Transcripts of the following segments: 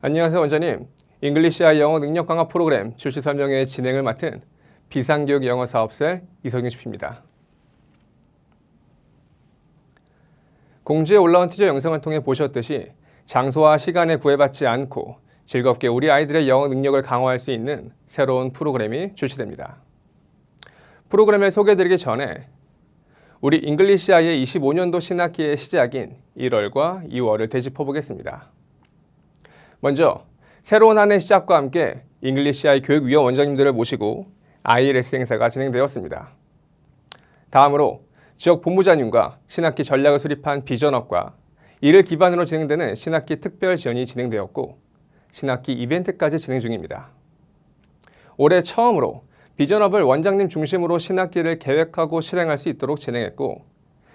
안녕하세요, 원장님. 잉글리시아 영어 능력 강화 프로그램 출시 설명회 진행을 맡은 비상교육 영어 사업셀 이석윤 CP입니다. 공지에 올라온 티저 영상을 통해 보셨듯이 장소와 시간에 구애받지 않고 즐겁게 우리 아이들의 영어 능력을 강화할 수 있는 새로운 프로그램이 출시됩니다. 프로그램을 소개해드리기 전에 우리 잉글리시아의 25년도 신학기의 시작인 1월과 2월을 되짚어 보겠습니다. 먼저 새로운 한 해 시작과 함께 잉글리시아의 교육위원 원장님들을 모시고 ILS 행사가 진행되었습니다. 다음으로 지역 본부장님과 신학기 전략을 수립한 비전업과 이를 기반으로 진행되는 신학기 특별 지원이 진행되었고 신학기 이벤트까지 진행 중입니다. 올해 처음으로 비전업을 원장님 중심으로 신학기를 계획하고 실행할 수 있도록 진행했고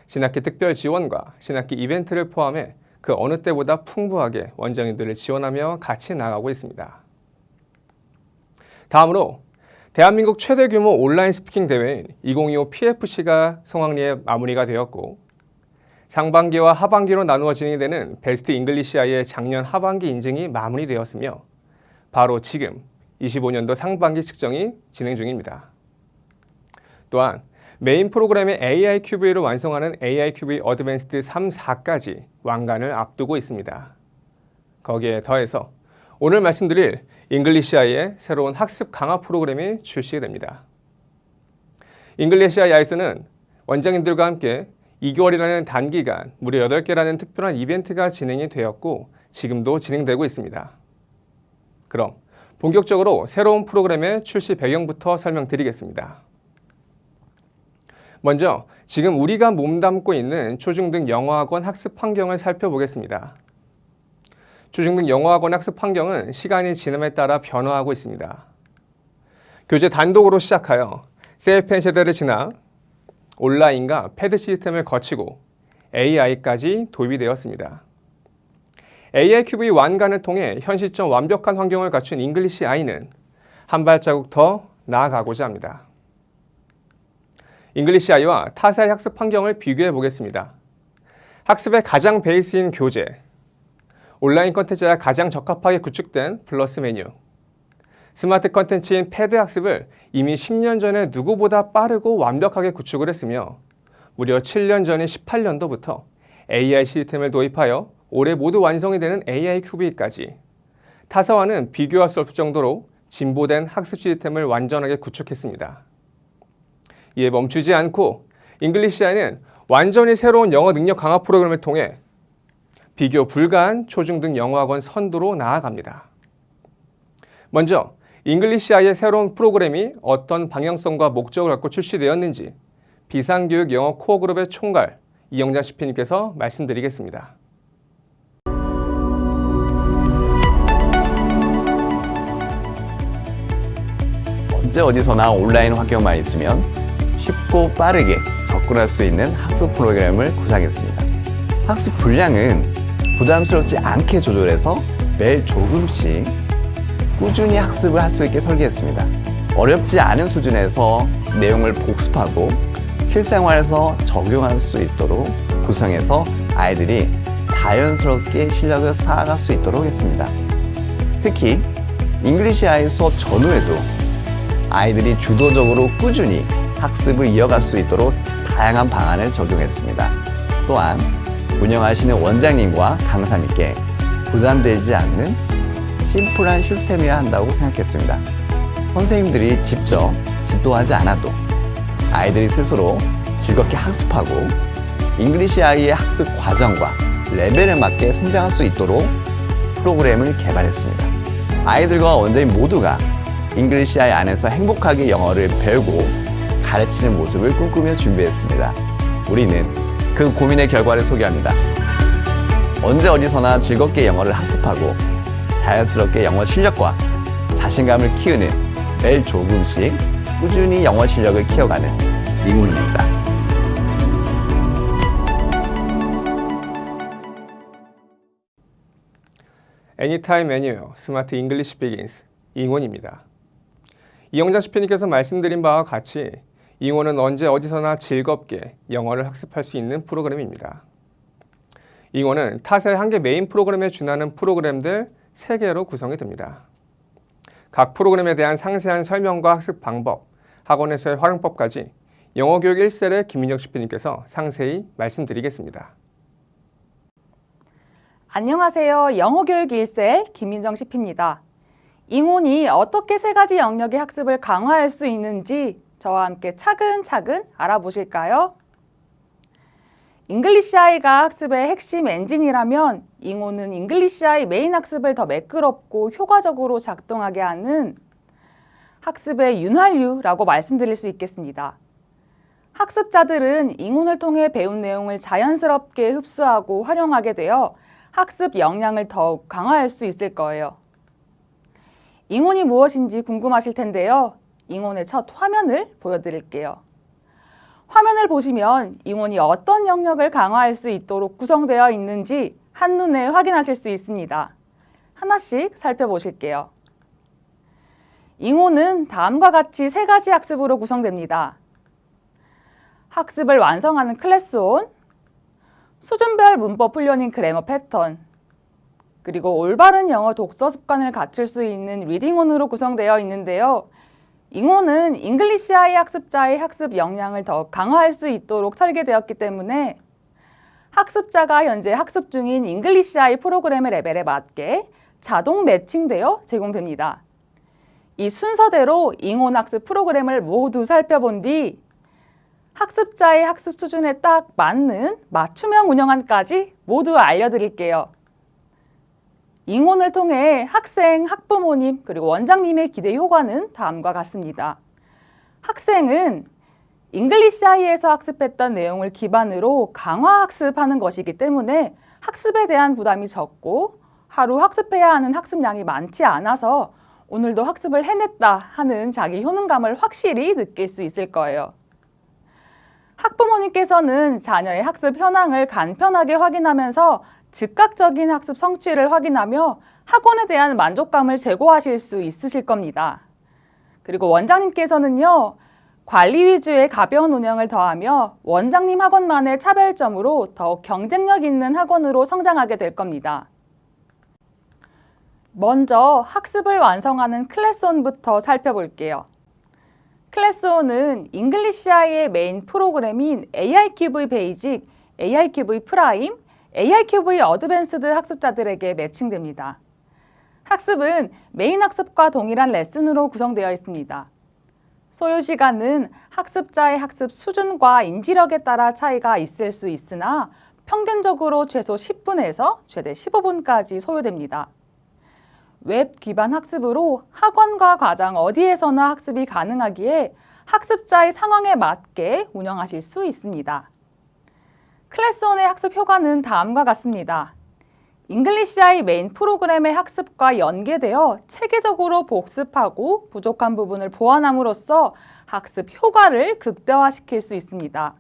신학기 특별 지원과 신학기 이벤트를 포함해 그 어느 때보다 풍부하게 원장님들을 지원하며 같이 나아가고 있습니다. 다음으로 대한민국 최대 규모 온라인 스피킹 대회인 2025 PFC가 성황리에 마무리가 되었고 상반기와 하반기로 나누어 진행되는 베스트 잉글리시아의 작년 하반기 인증이 마무리되었으며 바로 지금 25년도 상반기 측정이 진행 중입니다. 또한 메인 프로그램의 AIQV를 완성하는 AIQV 어드밴스드 3, 4까지 완간을 앞두고 있습니다. 거기에 더해서 오늘 말씀드릴 잉글리시아의 새로운 학습 강화 프로그램이 출시됩니다. 잉글리시아에서는 원장님들과 함께 2개월이라는 단기간 무려 8개라는 특별한 이벤트가 진행이 되었고 지금도 진행되고 있습니다. 그럼 본격적으로 새로운 프로그램의 출시 배경부터 설명드리겠습니다. 먼저 지금 우리가 몸담고 있는 초중등 영어학원 학습 환경을 살펴보겠습니다. 초중등 영어학원 학습 환경은 시간이 지남에 따라 변화하고 있습니다. 교재 단독으로 시작하여 셀펜 세대를 지나 온라인과 패드 시스템을 거치고 AI까지 도입이 되었습니다. AIQV 완간을 통해 현 시점 완벽한 환경을 갖춘 잉글리시 아이는 한 발자국 더 나아가고자 합니다. 잉글리시 아이와 타사의 학습 환경을 비교해 보겠습니다. 학습의 가장 베이스인 교재, 온라인 컨텐츠와 가장 적합하게 구축된 플러스 메뉴, 스마트 컨텐츠인 패드 학습을 이미 10년 전에 누구보다 빠르고 완벽하게 구축을 했으며 무려 7년 전인 18년도부터 AI 시스템을 도입하여 올해 모두 완성이 되는 AIQV까지 타사와는 비교할 수 없을 정도로 진보된 학습 시스템을 완전하게 구축했습니다. 이에 멈추지 않고 잉글리시아는 완전히 새로운 영어 능력 강화 프로그램을 통해 비교 불가한 초중등 영어학원 선두로 나아갑니다. 먼저 잉글리시아의 새로운 프로그램이 어떤 방향성과 목적을 갖고 출시되었는지 비상교육 영어 코어 그룹의 총괄 이영자 CP님께서 말씀드리겠습니다. 언제 어디서나 온라인 환경만 있으면 쉽고 빠르게 접근할 수 있는 학습 프로그램을 구상했습니다. 학습 분량은 부담스럽지 않게 조절해서 매일 조금씩 꾸준히 학습을 할 수 있게 설계했습니다. 어렵지 않은 수준에서 내용을 복습하고 실생활에서 적용할 수 있도록 구성해서 아이들이 자연스럽게 실력을 쌓아갈 수 있도록 했습니다. 특히 잉글리시 아이 수업 전후에도 아이들이 주도적으로 꾸준히 학습을 이어갈 수 있도록 다양한 방안을 적용했습니다. 또한 운영하시는 원장님과 강사님께 부담되지 않는 심플한 시스템이어야 한다고 생각했습니다. 선생님들이 직접 지도하지 않아도 아이들이 스스로 즐겁게 학습하고 잉글리시 아이의 학습 과정과 레벨에 맞게 성장할 수 있도록 프로그램을 개발했습니다. 아이들과 원장님 모두가 잉글리시 아이 안에서 행복하게 영어를 배우고 가르치는 모습을 꿈꾸며 준비했습니다. 우리는 그 고민의 결과를 소개합니다. 언제 어디서나 즐겁게 영어를 학습하고 자연스럽게 영어 실력과 자신감을 키우는 매일 조금씩 꾸준히 영어 실력을 키워가는 이문입니다. Anytime, Anywhere, 스마트 잉글리시 비긴스 잉원입니다. 이영자 CP님께서 말씀드린 바와 같이 잉원은 언제 어디서나 즐겁게 영어를 학습할 수 있는 프로그램입니다. 잉원은 타사의 한개 메인 프로그램에 준하는 프로그램들 3개로 구성이 됩니다. 각 프로그램에 대한 상세한 설명과 학습 방법, 학원에서의 활용법까지 영어교육 1셀의 김민정 CP님께서 상세히 말씀드리겠습니다. 안녕하세요. 영어교육 1셀 김민정 CP입니다. 잉온이 어떻게 3가지 영역의 학습을 강화할 수 있는지 저와 함께 차근차근 알아보실까요? 잉글리시아이가 학습의 핵심 엔진이라면 잉온은 잉글리시아이 메인 학습을 더 매끄럽고 효과적으로 작동하게 하는 학습의 윤활유라고 말씀드릴 수 있겠습니다. 학습자들은 잉온을 통해 배운 내용을 자연스럽게 흡수하고 활용하게 되어 학습 역량을 더욱 강화할 수 있을 거예요. 잉온이 무엇인지 궁금하실 텐데요. 잉온의 첫 화면을 보여드릴게요. 화면을 보시면 잉온이 어떤 영역을 강화할 수 있도록 구성되어 있는지 한눈에 확인하실 수 있습니다. 하나씩 살펴보실게요. 잉온은 다음과 같이 3가지 학습으로 구성됩니다. 학습을 완성하는 클래스온, 수준별 문법 훈련인 그래머 패턴, 그리고 올바른 영어 독서 습관을 갖출 수 있는 리딩온으로 구성되어 있는데요. 잉온은 잉글리시아이 학습자의 학습 역량을 더 강화할 수 있도록 설계되었기 때문에 학습자가 현재 학습 중인 잉글리시아이 프로그램의 레벨에 맞게 자동 매칭되어 제공됩니다. 이 순서대로 잉온 학습 프로그램을 모두 살펴본 뒤 학습자의 학습 수준에 딱 맞는 맞춤형 운영안까지 모두 알려드릴게요. 잉온을 통해 학생, 학부모님, 그리고 원장님의 기대 효과는 다음과 같습니다. 학생은 잉글리시아이에서 학습했던 내용을 기반으로 강화 학습하는 것이기 때문에 학습에 대한 부담이 적고 하루 학습해야 하는 학습량이 많지 않아서 오늘도 학습을 해냈다 하는 자기 효능감을 확실히 느낄 수 있을 거예요. 학부모님께서는 자녀의 학습 현황을 간편하게 확인하면서 즉각적인 학습 성취를 확인하며 학원에 대한 만족감을 제고하실 수 있으실 겁니다. 그리고 원장님께서는요, 관리 위주의 가벼운 운영을 더하며 원장님 학원만의 차별점으로 더욱 경쟁력 있는 학원으로 성장하게 될 겁니다. 먼저 학습을 완성하는 클래스온부터 살펴볼게요. 클래스온은 잉글리시아이의 메인 프로그램인 AIQV 베이직, AIQV 프라임, AIQV 어드밴스드 학습자들에게 매칭됩니다. 학습은 메인 학습과 동일한 레슨으로 구성되어 있습니다. 소요 시간은 학습자의 학습 수준과 인지력에 따라 차이가 있을 수 있으나 평균적으로 최소 10분에서 최대 15분까지 소요됩니다. 웹 기반 학습으로 학원과 과정 어디에서나 학습이 가능하기에 학습자의 상황에 맞게 운영하실 수 있습니다. 클래스온의 학습 효과는 다음과 같습니다. 잉글리시아이 메인 프로그램의 학습과 연계되어 체계적으로 복습하고 부족한 부분을 보완함으로써 학습 효과를 극대화시킬 수 있습니다.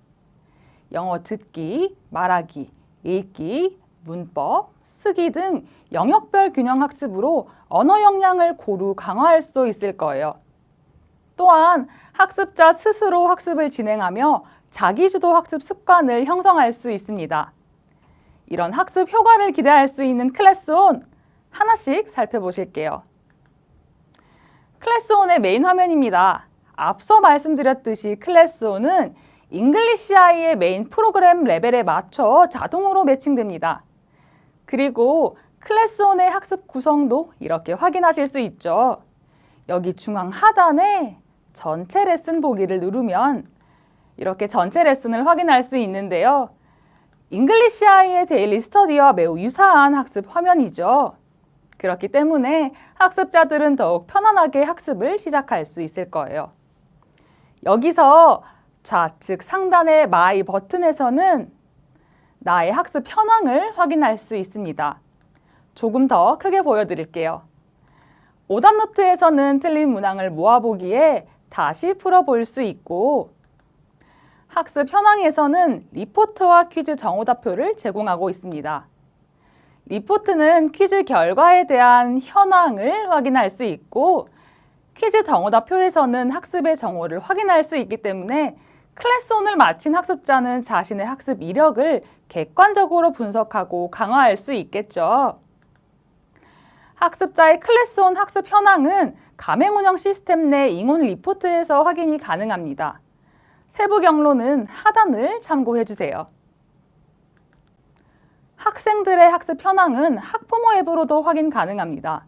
영어 듣기, 말하기, 읽기, 문법, 쓰기 등 영역별 균형 학습으로 언어 역량을 고루 강화할 수도 있을 거예요. 또한 학습자 스스로 학습을 진행하며 자기주도 학습 습관을 형성할 수 있습니다. 이런 학습 효과를 기대할 수 있는 클래스온 하나씩 살펴보실게요. 클래스온의 메인 화면입니다. 앞서 말씀드렸듯이 클래스온은 잉글리시아이의 메인 프로그램 레벨에 맞춰 자동으로 매칭됩니다. 그리고 클래스온의 학습 구성도 이렇게 확인하실 수 있죠. 여기 중앙 하단에 전체 레슨 보기를 누르면 이렇게 전체 레슨을 확인할 수 있는데요. 잉글리시아이의 데일리 스터디와 매우 유사한 학습 화면이죠. 그렇기 때문에 학습자들은 더욱 편안하게 학습을 시작할 수 있을 거예요. 여기서 좌측 상단의 마이 버튼에서는 나의 학습 현황을 확인할 수 있습니다. 조금 더 크게 보여드릴게요. 오답노트에서는 틀린 문항을 모아보기에 다시 풀어볼 수 있고 학습 현황에서는 리포트와 퀴즈 정오답표를 제공하고 있습니다. 리포트는 퀴즈 결과에 대한 현황을 확인할 수 있고 퀴즈 정오답표에서는 학습의 정오를 확인할 수 있기 때문에 클래스온을 마친 학습자는 자신의 학습 이력을 객관적으로 분석하고 강화할 수 있겠죠. 학습자의 클래스온 학습 현황은 가맹 운영 시스템 내 ingON 리포트에서 확인이 가능합니다. 세부 경로는 하단을 참고해 주세요. 학생들의 학습 현황은 학부모 앱으로도 확인 가능합니다.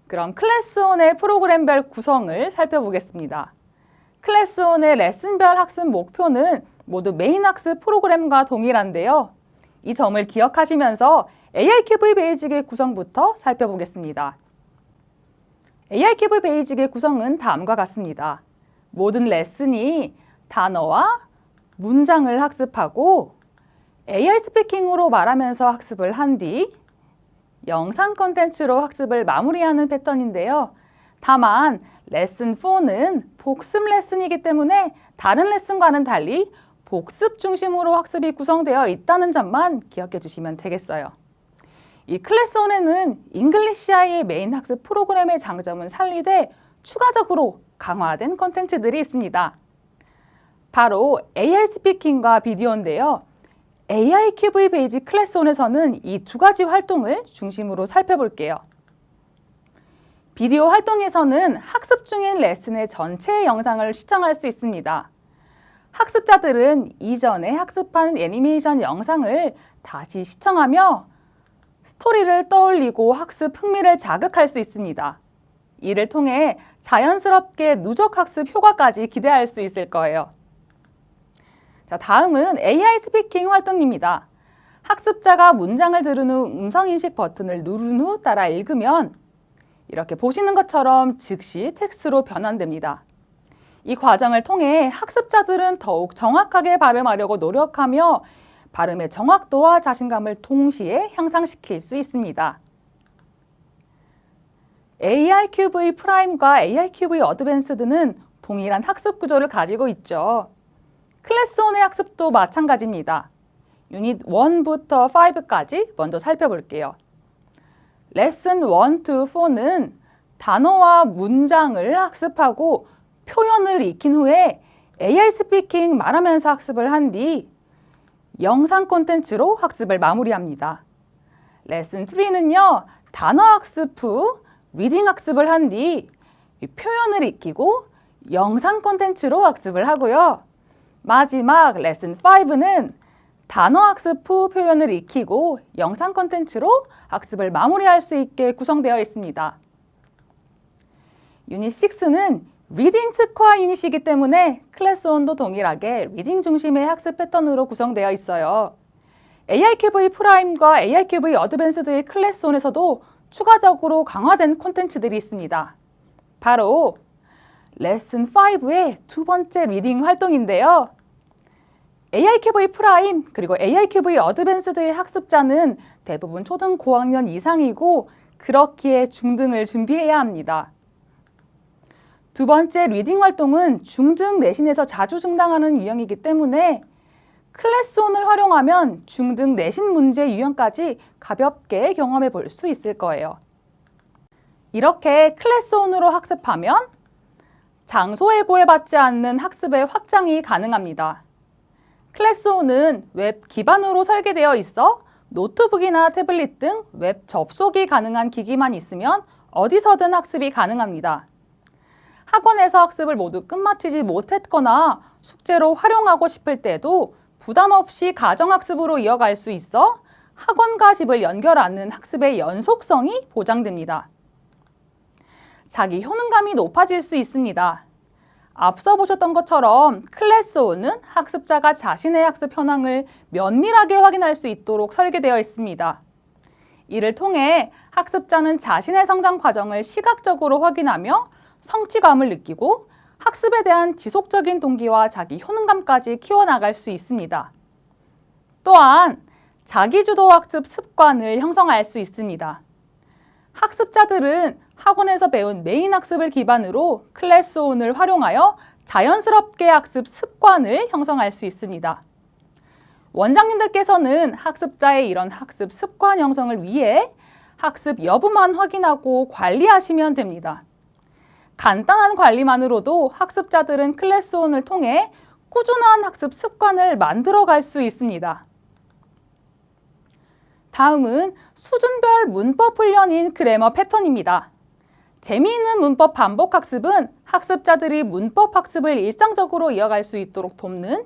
그럼 클래스온의 프로그램별 구성을 살펴보겠습니다. 클래스온의 레슨별 학습 목표는 모두 메인 학습 프로그램과 동일한데요. 이 점을 기억하시면서 AI큐브의 베이직의 구성부터 살펴보겠습니다. AI큐브 베이직의 구성은 다음과 같습니다. 모든 레슨이 단어와 문장을 학습하고 AI 스피킹으로 말하면서 학습을 한 뒤 영상 콘텐츠로 학습을 마무리하는 패턴인데요. 다만 레슨 4는 복습 레슨이기 때문에 다른 레슨과는 달리 복습 중심으로 학습이 구성되어 있다는 점만 기억해 주시면 되겠어요. 이 클래스온에는 잉글리시아의 메인 학습 프로그램의 장점은 살리되 추가적으로 강화된 콘텐츠들이 있습니다. 바로 AI 스피킹과 비디오인데요. AI큐브의 베이직 클래스온에서는 이 두 가지 활동을 중심으로 살펴볼게요. 비디오 활동에서는 학습 중인 레슨의 전체 영상을 시청할 수 있습니다. 학습자들은 이전에 학습한 애니메이션 영상을 다시 시청하며 스토리를 떠올리고 학습 흥미를 자극할 수 있습니다. 이를 통해 자연스럽게 누적 학습 효과까지 기대할 수 있을 거예요. 자, 다음은 AI 스피킹 활동입니다. 학습자가 문장을 들은 후 음성인식 버튼을 누른 후 따라 읽으면 이렇게 보시는 것처럼 즉시 텍스트로 변환됩니다. 이 과정을 통해 학습자들은 더욱 정확하게 발음하려고 노력하며 발음의 정확도와 자신감을 동시에 향상시킬 수 있습니다. AI큐브의 프라임과 AI큐브의 어드밴스드는 동일한 학습 구조를 가지고 있죠. 클래스온의 학습도 마찬가지입니다. 유닛 1부터 5까지 먼저 살펴볼게요. 레슨 1 to 4는 단어와 문장을 학습하고 표현을 익힌 후에 AI 스피킹 말하면서 학습을 한 뒤 영상 콘텐츠로 학습을 마무리합니다. 레슨 3는요, 단어 학습 후 리딩 학습을 한 뒤 표현을 익히고 영상 콘텐츠로 학습을 하고요. 마지막 레슨 5는 단어 학습 후 표현을 익히고 영상 콘텐츠로 학습을 마무리할 수 있게 구성되어 있습니다. 유닛 6는 리딩 특화 유닛이기 때문에 클래스온도 동일하게 리딩 중심의 학습 패턴으로 구성되어 있어요. AI큐브의 프라임과 AI큐브의 어드밴스드의 클래스온에서도 추가적으로 강화된 콘텐츠들이 있습니다. 바로 레슨 5의 두 번째 리딩 활동인데요. AI큐브의 프라임 그리고 AI큐브의 어드밴스드의 학습자는 대부분 초등 고학년 이상이고 그렇기에 중등을 준비해야 합니다. 두 번째 리딩 활동은 중등 내신에서 자주 등장하는 유형이기 때문에 클래스온을 활용하면 중등 내신 문제 유형까지 가볍게 경험해 볼 수 있을 거예요. 이렇게 클래스온으로 학습하면 장소에 구애받지 않는 학습의 확장이 가능합니다. 클래스온은 웹 기반으로 설계되어 있어 노트북이나 태블릿 등 웹 접속이 가능한 기기만 있으면 어디서든 학습이 가능합니다. 학원에서 학습을 모두 끝마치지 못했거나 숙제로 활용하고 싶을 때도 부담 없이 가정학습으로 이어갈 수 있어 학원과 집을 연결하는 학습의 연속성이 보장됩니다. 자기 효능감이 높아질 수 있습니다. 앞서 보셨던 것처럼 클래스온은 학습자가 자신의 학습 현황을 면밀하게 확인할 수 있도록 설계되어 있습니다. 이를 통해 학습자는 자신의 성장 과정을 시각적으로 확인하며 성취감을 느끼고 학습에 대한 지속적인 동기와 자기 효능감까지 키워나갈 수 있습니다. 또한 자기주도 학습 습관을 형성할 수 있습니다. 학습자들은 학원에서 배운 메인 학습을 기반으로 클래스온을 활용하여 자연스럽게 학습 습관을 형성할 수 있습니다. 원장님들께서는 학습자의 이런 학습 습관 형성을 위해 학습 여부만 확인하고 관리하시면 됩니다. 간단한 관리만으로도 학습자들은 클래스온을 통해 꾸준한 학습 습관을 만들어갈 수 있습니다. 다음은 수준별 문법 훈련인 그래머 패턴입니다. 재미있는 문법 반복 학습은 학습자들이 문법 학습을 일상적으로 이어갈 수 있도록 돕는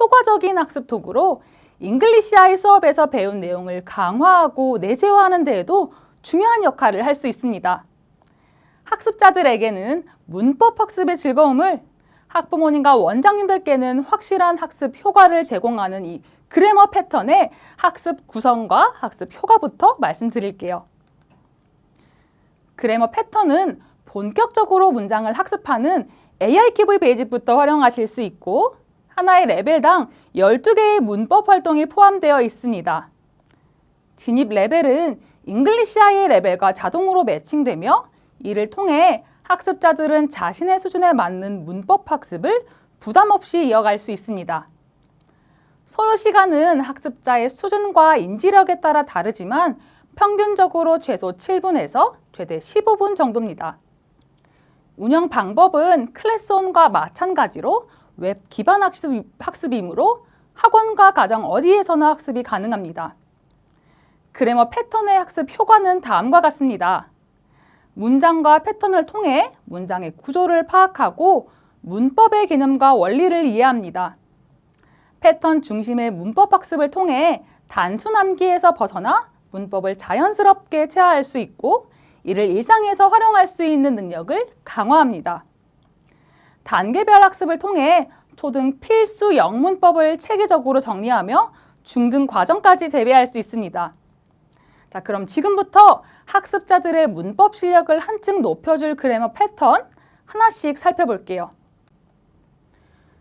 효과적인 학습 도구로 잉글리시아이 수업에서 배운 내용을 강화하고 내재화하는 데에도 중요한 역할을 할 수 있습니다. 학습자들에게는 문법 학습의 즐거움을, 학부모님과 원장님들께는 확실한 학습 효과를 제공하는 이 그래머 패턴의 학습 구성과 학습 효과부터 말씀드릴게요. 그래머 패턴은 본격적으로 문장을 학습하는 AIQV 베이직부터 활용하실 수 있고 하나의 레벨당 12개의 문법 활동이 포함되어 있습니다. 진입 레벨은 잉글리시아이의 레벨과 자동으로 매칭되며 이를 통해 학습자들은 자신의 수준에 맞는 문법 학습을 부담 없이 이어갈 수 있습니다. 소요 시간은 학습자의 수준과 인지력에 따라 다르지만 평균적으로 최소 7분에서 최대 15분 정도입니다. 운영 방법은 클래스온과 마찬가지로 웹 기반 학습이므로 학원과 가정 어디에서나 학습이 가능합니다. 그래머 패턴의 학습 효과는 다음과 같습니다. 문장과 패턴을 통해 문장의 구조를 파악하고 문법의 개념과 원리를 이해합니다. 패턴 중심의 문법 학습을 통해 단순 암기에서 벗어나 문법을 자연스럽게 체화할 수 있고 이를 일상에서 활용할 수 있는 능력을 강화합니다. 단계별 학습을 통해 초등 필수 영문법을 체계적으로 정리하며 중등 과정까지 대비할 수 있습니다. 자, 그럼 지금부터 학습자들의 문법 실력을 한층 높여줄 그래머 패턴 하나씩 살펴볼게요.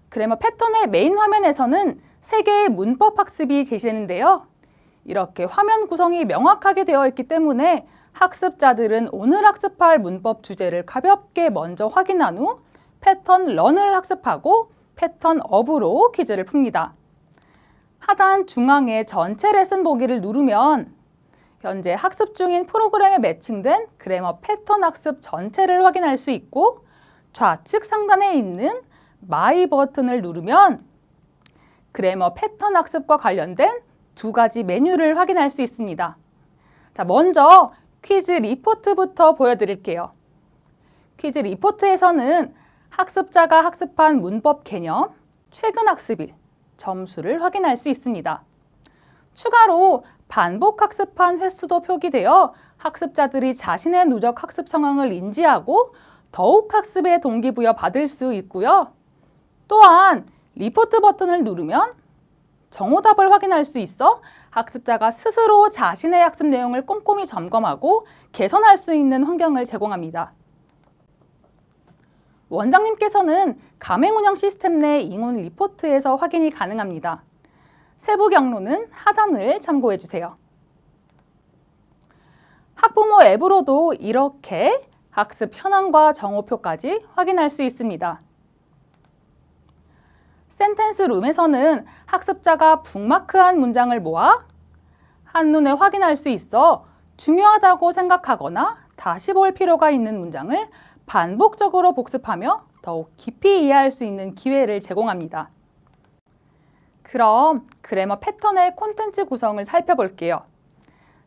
그래머 패턴의 메인 화면에서는 3개의 문법 학습이 제시되는데요. 이렇게 화면 구성이 명확하게 되어 있기 때문에 학습자들은 오늘 학습할 문법 주제를 가볍게 먼저 확인한 후 패턴 런을 학습하고 패턴 업으로 퀴즈를 풉니다. 하단 중앙의 전체 레슨 보기를 누르면 현재 학습 중인 프로그램에 매칭된 그래머 패턴 학습 전체를 확인할 수 있고 좌측 상단에 있는 마이 버튼을 누르면 그래머 패턴 학습과 관련된 2가지 메뉴를 확인할 수 있습니다. 자, 먼저 퀴즈 리포트부터 보여드릴게요. 퀴즈 리포트에서는 학습자가 학습한 문법 개념, 최근 학습일, 점수를 확인할 수 있습니다. 추가로 반복 학습한 횟수도 표기되어 학습자들이 자신의 누적 학습 상황을 인지하고 더욱 학습에 동기부여 받을 수 있고요. 또한 리포트 버튼을 누르면 정오답을 확인할 수 있어 학습자가 스스로 자신의 학습 내용을 꼼꼼히 점검하고 개선할 수 있는 환경을 제공합니다. 원장님께서는 가맹 운영 시스템 내 ing온 리포트에서 확인이 가능합니다. 세부 경로는 하단을 참고해 주세요. 학부모 앱으로도 이렇게 학습 현황과 정오표까지 확인할 수 있습니다. 센텐스 룸에서는 학습자가 북마크한 문장을 모아 한눈에 확인할 수 있어 중요하다고 생각하거나 다시 볼 필요가 있는 문장을 반복적으로 복습하며 더욱 깊이 이해할 수 있는 기회를 제공합니다. 그럼 그래머 패턴의 콘텐츠 구성을 살펴볼게요.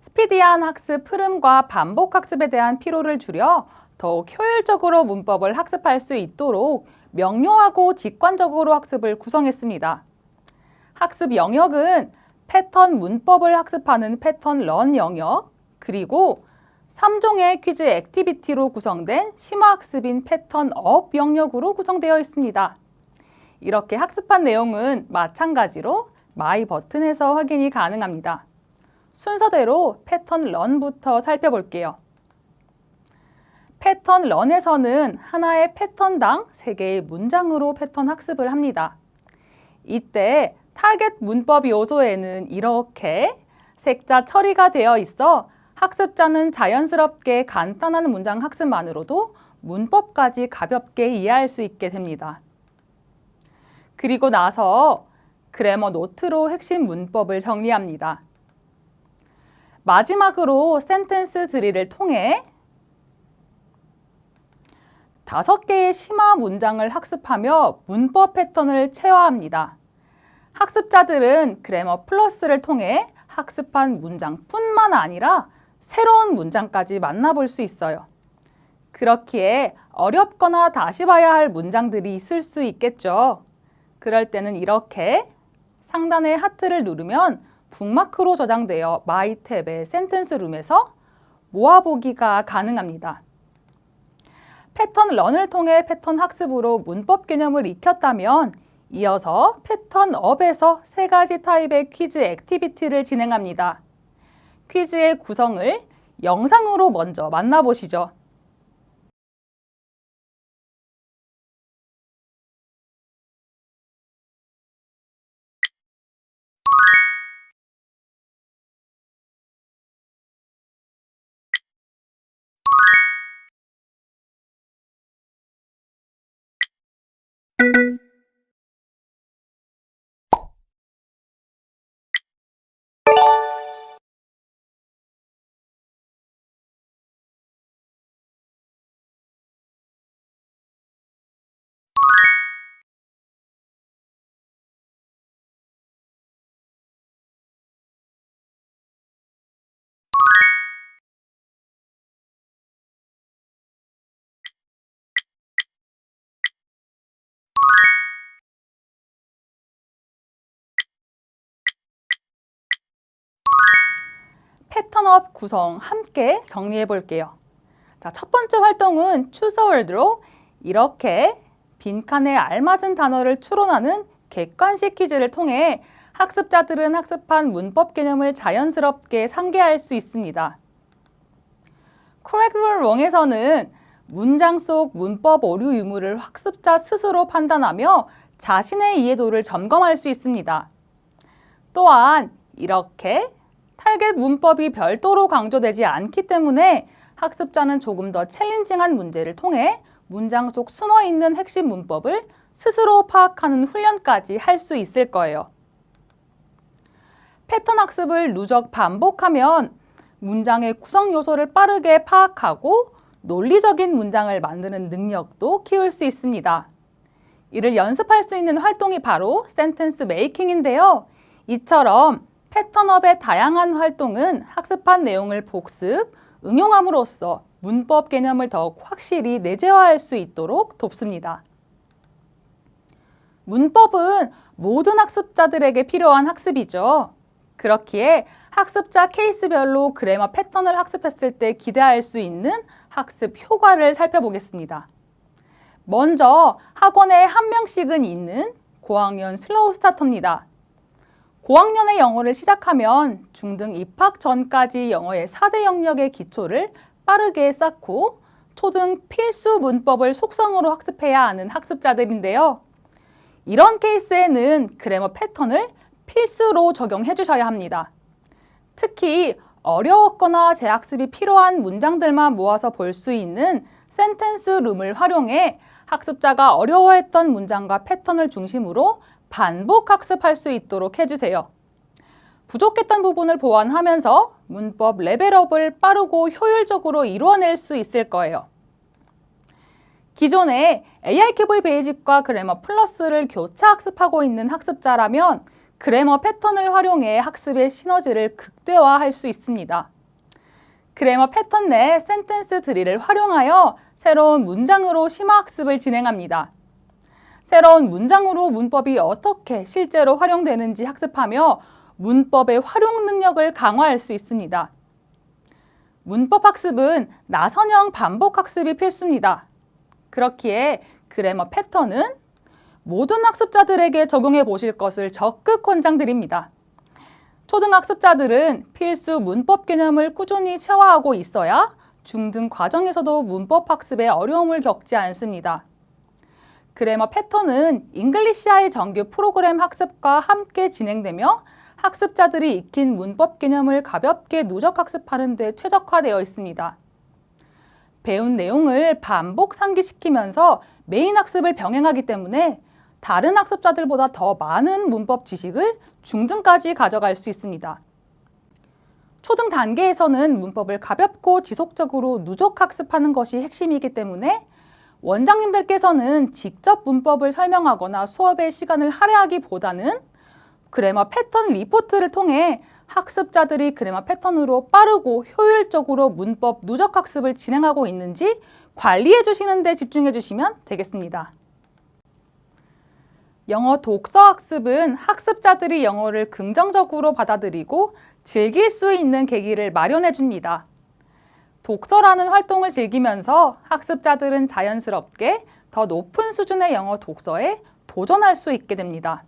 스피디한 학습 흐름과 반복 학습에 대한 피로를 줄여 더욱 효율적으로 문법을 학습할 수 있도록 명료하고 직관적으로 학습을 구성했습니다. 학습 영역은 패턴 문법을 학습하는 패턴 런 영역, 그리고 3종의 퀴즈 액티비티로 구성된 심화학습인 패턴 업 영역으로 구성되어 있습니다. 이렇게 학습한 내용은 마찬가지로 마이 버튼에서 확인이 가능합니다. 순서대로 패턴 런부터 살펴볼게요. 패턴 런에서는 하나의 패턴당 3개의 문장으로 패턴 학습을 합니다. 이때 타겟 문법 요소에는 이렇게 색자 처리가 되어 있어 학습자는 자연스럽게 간단한 문장 학습만으로도 문법까지 가볍게 이해할 수 있게 됩니다. 그리고 나서 그래머 노트로 핵심 문법을 정리합니다. 마지막으로 센텐스 드릴을 통해 5개의 심화 문장을 학습하며 문법 패턴을 체화합니다. 학습자들은 그래머 플러스를 통해 학습한 문장뿐만 아니라 새로운 문장까지 만나볼 수 있어요. 그렇기에 어렵거나 다시 봐야 할 문장들이 있을 수 있겠죠. 그럴 때는 이렇게 상단의 하트를 누르면 북마크로 저장되어 마이 탭의 센텐스 룸에서 모아보기가 가능합니다. 패턴 런을 통해 패턴 학습으로 문법 개념을 익혔다면 이어서 패턴 업에서 세 가지 타입의 퀴즈 액티비티를 진행합니다. 퀴즈의 구성을 영상으로 먼저 만나보시죠. 패턴업 구성 함께 정리해 볼게요. 자, 첫 번째 활동은 Choose a word로 이렇게 빈칸에 알맞은 단어를 추론하는 객관식 퀴즈를 통해 학습자들은 학습한 문법 개념을 자연스럽게 상기할 수 있습니다. Correct or Wrong에서는 문장 속 문법 오류 유무를 학습자 스스로 판단하며 자신의 이해도를 점검할 수 있습니다. 또한 이렇게 타겟 문법이 별도로 강조되지 않기 때문에 학습자는 조금 더 챌린징한 문제를 통해 문장 속 숨어있는 핵심 문법을 스스로 파악하는 훈련까지 할 수 있을 거예요. 패턴 학습을 누적 반복하면 문장의 구성 요소를 빠르게 파악하고 논리적인 문장을 만드는 능력도 키울 수 있습니다. 이를 연습할 수 있는 활동이 바로 센텐스 메이킹인데요. 이처럼 패턴업의 다양한 활동은 학습한 내용을 복습, 응용함으로써 문법 개념을 더욱 확실히 내재화할 수 있도록 돕습니다. 문법은 모든 학습자들에게 필요한 학습이죠. 그렇기에 학습자 케이스별로 그래머 패턴을 학습했을 때 기대할 수 있는 학습 효과를 살펴보겠습니다. 먼저 학원에 한 명씩은 있는 고학년 슬로우 스타터입니다. 고학년의 영어를 시작하면 중등 입학 전까지 영어의 4대 영역의 기초를 빠르게 쌓고 초등 필수 문법을 속성으로 학습해야 하는 학습자들인데요. 이런 케이스에는 그래머 패턴을 필수로 적용해 주셔야 합니다. 특히 어려웠거나 재학습이 필요한 문장들만 모아서 볼 수 있는 센텐스 룸을 활용해 학습자가 어려워했던 문장과 패턴을 중심으로 반복 학습할 수 있도록 해주세요. 부족했던 부분을 보완하면서 문법 레벨업을 빠르고 효율적으로 이루어낼 수 있을 거예요. 기존에 AIQV 베이직과 그래머 플러스를 교차 학습하고 있는 학습자라면 그래머 패턴을 활용해 학습의 시너지를 극대화할 수 있습니다. 그래머 패턴 내 센텐스 드릴을 활용하여 새로운 문장으로 심화 학습을 진행합니다. 새로운 문장으로 문법이 어떻게 실제로 활용되는지 학습하며 문법의 활용 능력을 강화할 수 있습니다. 문법 학습은 나선형 반복 학습이 필수입니다. 그렇기에 그래머 패턴은 모든 학습자들에게 적용해 보실 것을 적극 권장드립니다. 초등학습자들은 필수 문법 개념을 꾸준히 체화하고 있어야 중등 과정에서도 문법 학습에 어려움을 겪지 않습니다. 그래머 패턴은 잉글리시아의 정규 프로그램 학습과 함께 진행되며 학습자들이 익힌 문법 개념을 가볍게 누적 학습하는 데 최적화되어 있습니다. 배운 내용을 반복 상기시키면서 메인 학습을 병행하기 때문에 다른 학습자들보다 더 많은 문법 지식을 중등까지 가져갈 수 있습니다. 초등 단계에서는 문법을 가볍고 지속적으로 누적 학습하는 것이 핵심이기 때문에 원장님들께서는 직접 문법을 설명하거나 수업의 시간을 할애하기보다는 그래머 패턴 리포트를 통해 학습자들이 그래마 패턴으로 빠르고 효율적으로 문법 누적 학습을 진행하고 있는지 관리해 주시는 데 집중해 주시면 되겠습니다. 영어 독서 학습은 학습자들이 영어를 긍정적으로 받아들이고 즐길 수 있는 계기를 마련해 줍니다. 독서라는 활동을 즐기면서 학습자들은 자연스럽게 더 높은 수준의 영어 독서에 도전할 수 있게 됩니다.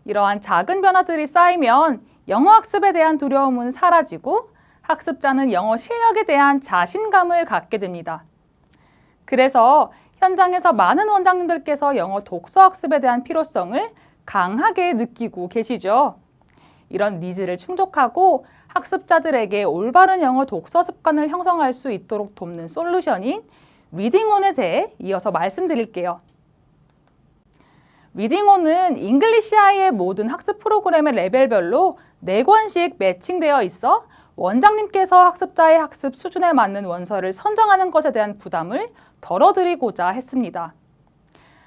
이러한 작은 변화들이 쌓이면 영어 학습에 대한 두려움은 사라지고 학습자는 영어 실력에 대한 자신감을 갖게 됩니다. 그래서 현장에서 많은 원장님들께서 영어 독서 학습에 대한 필요성을 강하게 느끼고 계시죠. 이런 니즈를 충족하고 학습자들에게 올바른 영어 독서 습관을 형성할 수 있도록 돕는 솔루션인 리딩온에 대해 이어서 말씀드릴게요. 리딩온은 잉글리시아의 모든 학습 프로그램의 레벨별로 4권씩 매칭되어 있어 원장님께서 학습자의 학습 수준에 맞는 원서를 선정하는 것에 대한 부담을 덜어드리고자 했습니다.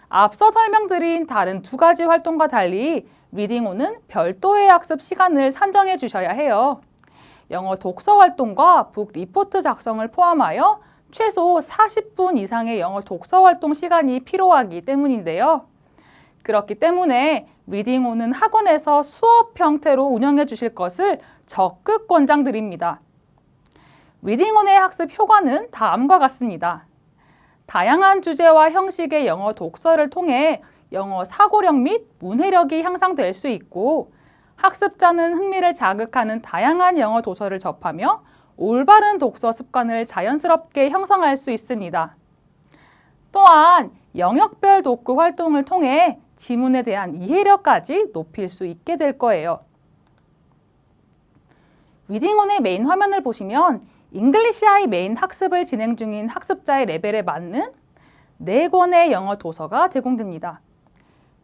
앞서 설명드린 다른 2가지 활동과 달리 리딩온은 별도의 학습 시간을 산정해 주셔야 해요. 영어 독서 활동과 북 리포트 작성을 포함하여 최소 40분 이상의 영어 독서 활동 시간이 필요하기 때문인데요. 그렇기 때문에 리딩온은 학원에서 수업 형태로 운영해 주실 것을 적극 권장드립니다. 리딩온의 학습 효과는 다음과 같습니다. 다양한 주제와 형식의 영어 독서를 통해 영어 사고력 및 문해력이 향상될 수 있고 학습자는 흥미를 자극하는 다양한 영어 도서를 접하며 올바른 독서 습관을 자연스럽게 형성할 수 있습니다. 또한 영역별 독후 활동을 통해 지문에 대한 이해력까지 높일 수 있게 될 거예요. 리딩온의 메인 화면을 보시면 잉글리시아의 메인 학습을 진행 중인 학습자의 레벨에 맞는 4권의 영어 도서가 제공됩니다.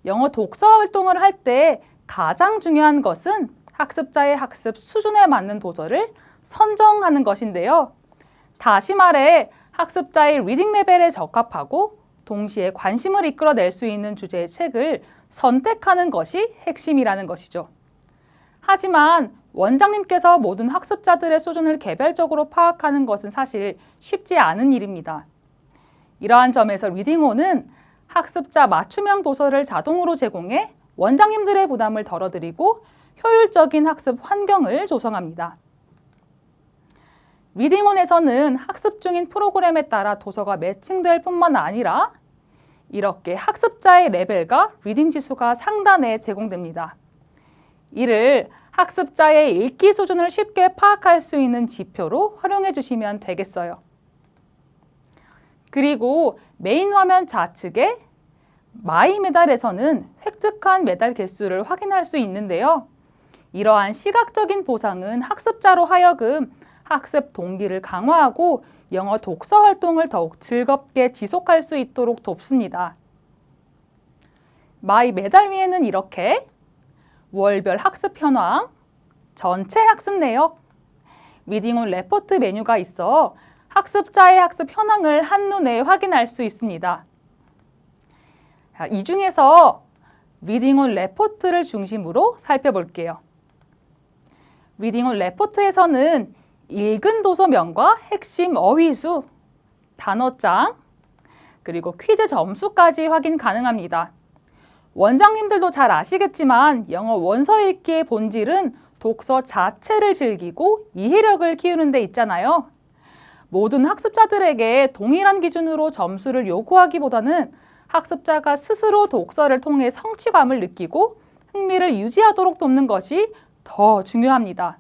영어 독서 활동을 할 때 가장 중요한 것은 학습자의 학습 수준에 맞는 도서를 선정하는 것인데요. 다시 말해 학습자의 리딩 레벨에 적합하고 동시에 관심을 이끌어낼 수 있는 주제의 책을 선택하는 것이 핵심이라는 것이죠. 하지만 원장님께서 모든 학습자들의 수준을 개별적으로 파악하는 것은 사실 쉽지 않은 일입니다. 이러한 점에서 리딩온은 학습자 맞춤형 도서를 자동으로 제공해 원장님들의 부담을 덜어드리고 효율적인 학습 환경을 조성합니다. 리딩온에서는 학습 중인 프로그램에 따라 도서가 매칭될 뿐만 아니라 이렇게 학습자의 레벨과 리딩 지수가 상단에 제공됩니다. 이를 학습자의 읽기 수준을 쉽게 파악할 수 있는 지표로 활용해 주시면 되겠어요. 그리고 메인 화면 좌측에 마이 메달에서는 획득한 메달 개수를 확인할 수 있는데요. 이러한 시각적인 보상은 학습자로 하여금 학습 동기를 강화하고 영어 독서 활동을 더욱 즐겁게 지속할 수 있도록 돕습니다. 마이 메달 위에는 이렇게 월별 학습 현황, 전체 학습 내역, 리딩온 레포트 메뉴가 있어 학습자의 학습 현황을 한눈에 확인할 수 있습니다. 이 중에서 리딩온 레포트를 중심으로 살펴볼게요. 리딩온 레포트에서는 읽은 도서명과 핵심 어휘수, 단어장, 그리고 퀴즈 점수까지 확인 가능합니다. 원장님들도 잘 아시겠지만 영어 원서 읽기의 본질은 독서 자체를 즐기고 이해력을 키우는 데 있잖아요. 모든 학습자들에게 동일한 기준으로 점수를 요구하기보다는 학습자가 스스로 독서를 통해 성취감을 느끼고 흥미를 유지하도록 돕는 것이 더 중요합니다.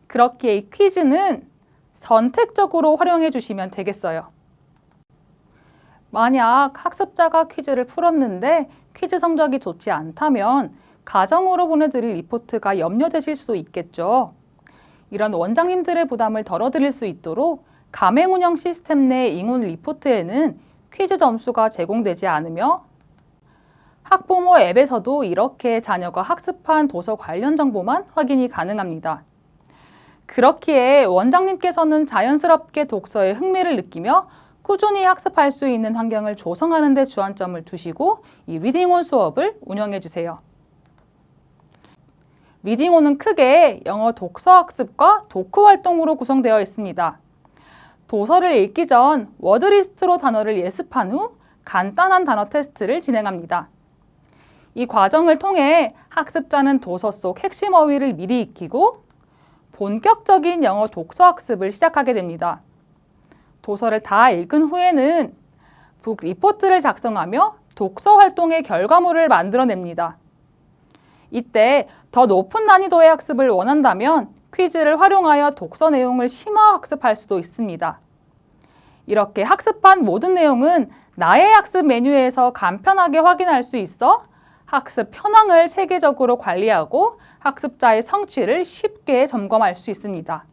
그렇기에 이 퀴즈는 선택적으로 활용해 주시면 되겠어요. 만약 학습자가 퀴즈를 풀었는데 퀴즈 성적이 좋지 않다면 가정으로 보내드릴 리포트가 염려되실 수도 있겠죠. 이런 원장님들의 부담을 덜어드릴 수 있도록 가맹 운영 시스템 내 잉온 리포트에는 퀴즈 점수가 제공되지 않으며 학부모 앱에서도 이렇게 자녀가 학습한 도서 관련 정보만 확인이 가능합니다. 그렇기에 원장님께서는 자연스럽게 독서에 흥미를 느끼며 꾸준히 학습할 수 있는 환경을 조성하는 데 주안점을 두시고 이 리딩온 수업을 운영해 주세요. 리딩온은 크게 영어 독서 학습과 독후 활동으로 구성되어 있습니다. 도서를 읽기 전 워드리스트로 단어를 예습한 후 간단한 단어 테스트를 진행합니다. 이 과정을 통해 학습자는 도서 속 핵심 어휘를 미리 익히고 본격적인 영어 독서 학습을 시작하게 됩니다. 도서를 다 읽은 후에는 북 리포트를 작성하며 독서 활동의 결과물을 만들어냅니다. 이때 더 높은 난이도의 학습을 원한다면 퀴즈를 활용하여 독서 내용을 심화 학습할 수도 있습니다. 이렇게 학습한 모든 내용은 나의 학습 메뉴에서 간편하게 확인할 수 있어 학습 현황을 체계적으로 관리하고 학습자의 성취를 쉽게 점검할 수 있습니다.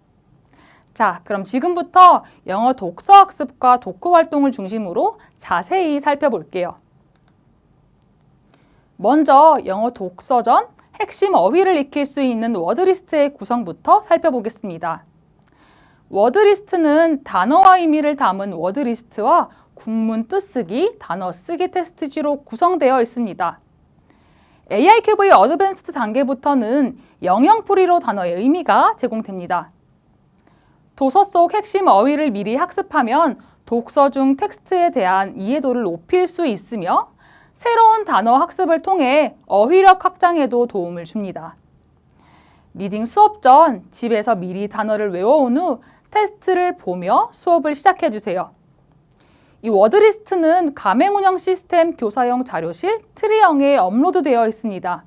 자, 그럼 지금부터 영어 독서 학습과 독후 활동을 중심으로 자세히 살펴볼게요. 먼저 영어 독서 전 핵심 어휘를 익힐 수 있는 워드리스트의 구성부터 살펴보겠습니다. 워드리스트는 단어와 의미를 담은 워드리스트와 국문 뜻쓰기, 단어 쓰기 테스트지로 구성되어 있습니다. AIQV 어드밴스드 단계부터는 영영풀이로 단어의 의미가 제공됩니다. 도서 속 핵심 어휘를 미리 학습하면 독서 중 텍스트에 대한 이해도를 높일 수 있으며 새로운 단어 학습을 통해 어휘력 확장에도 도움을 줍니다. 리딩 수업 전 집에서 미리 단어를 외워온 후 테스트를 보며 수업을 시작해 주세요. 이 워드리스트는 가맹 운영 시스템 교사용 자료실 트리형에 업로드되어 있습니다.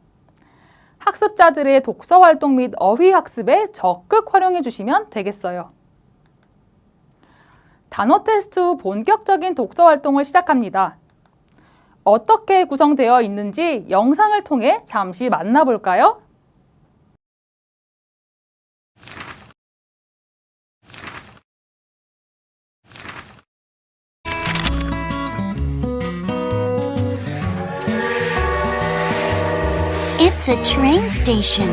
학습자들의 독서 활동 및 어휘 학습에 적극 활용해 주시면 되겠어요. 단어 테스트 후 본격적인 독서 활동을 시작합니다. 어떻게 구성되어 있는지 영상을 통해 잠시 만나볼까요? It's a train station.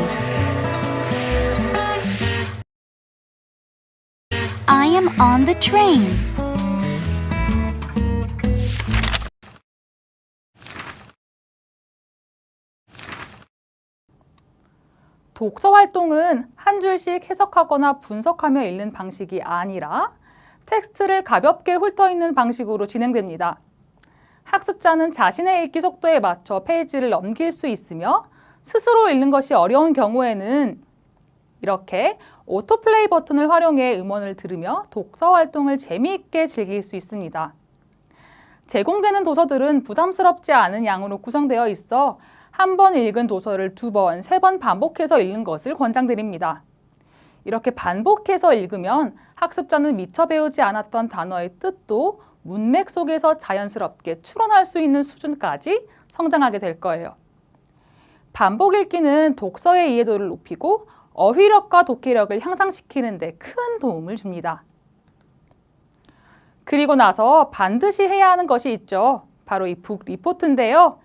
I am on the train. 독서 활동은 한 줄씩 해석하거나 분석하며 읽는 방식이 아니라 텍스트를 가볍게 훑어읽는 방식으로 진행됩니다. 학습자는 자신의 읽기 속도에 맞춰 페이지를 넘길 수 있으며 스스로 읽는 것이 어려운 경우에는 이렇게 오토플레이 버튼을 활용해 음원을 들으며 독서 활동을 재미있게 즐길 수 있습니다. 제공되는 도서들은 부담스럽지 않은 양으로 구성되어 있어 한 번 읽은 도서를 2번, 3번 반복해서 읽는 것을 권장드립니다. 이렇게 반복해서 읽으면 학습자는 미처 배우지 않았던 단어의 뜻도 문맥 속에서 자연스럽게 추론할 수 있는 수준까지 성장하게 될 거예요. 반복 읽기는 독서의 이해도를 높이고 어휘력과 독해력을 향상시키는 데 큰 도움을 줍니다. 그리고 나서 반드시 해야 하는 것이 있죠. 바로 이 북 리포트인데요.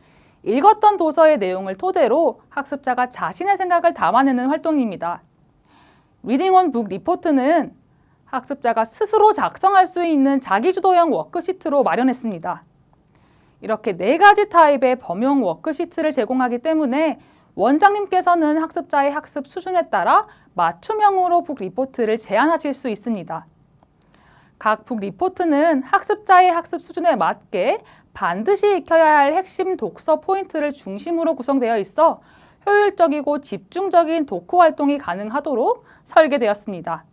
읽었던 도서의 내용을 토대로 학습자가 자신의 생각을 담아내는 활동입니다. 리딩온 북 리포트는 학습자가 스스로 작성할 수 있는 자기주도형 워크시트로 마련했습니다. 이렇게 4가지 타입의 범용 워크시트를 제공하기 때문에 원장님께서는 학습자의 학습 수준에 따라 맞춤형으로 북 리포트를 제안하실 수 있습니다. 각 북 리포트는 학습자의 학습 수준에 맞게 반드시 익혀야 할 핵심 독서 포인트를 중심으로 구성되어 있어 효율적이고 집중적인 독후 활동이 가능하도록 설계되었습니다.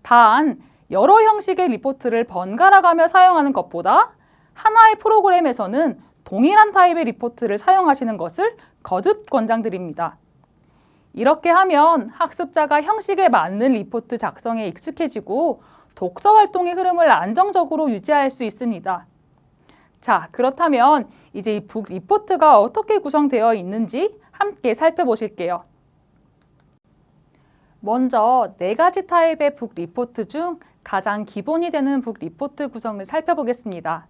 단, 여러 형식의 리포트를 번갈아 가며 사용하는 것보다 하나의 프로그램에서는 동일한 타입의 리포트를 사용하시는 것을 거듭 권장드립니다. 이렇게 하면 학습자가 형식에 맞는 리포트 작성에 익숙해지고 독서 활동의 흐름을 안정적으로 유지할 수 있습니다. 자, 그렇다면 이제 이 북 리포트가 어떻게 구성되어 있는지 함께 살펴보실게요. 먼저 4가지 타입의 북 리포트 중 가장 기본이 되는 북 리포트 구성을 살펴보겠습니다.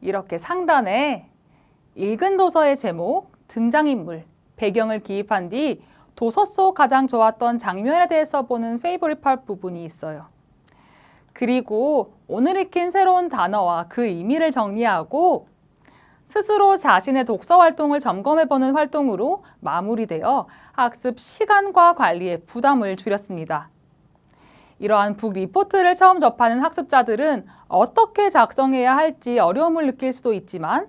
이렇게 상단에 읽은 도서의 제목, 등장인물, 배경을 기입한 뒤 도서 속 가장 좋았던 장면에 대해서 보는 페이보릿 파트 부분이 있어요. 그리고 오늘 익힌 새로운 단어와 그 의미를 정리하고 스스로 자신의 독서 활동을 점검해보는 활동으로 마무리되어 학습 시간과 관리의 부담을 줄였습니다. 이러한 북 리포트를 처음 접하는 학습자들은 어떻게 작성해야 할지 어려움을 느낄 수도 있지만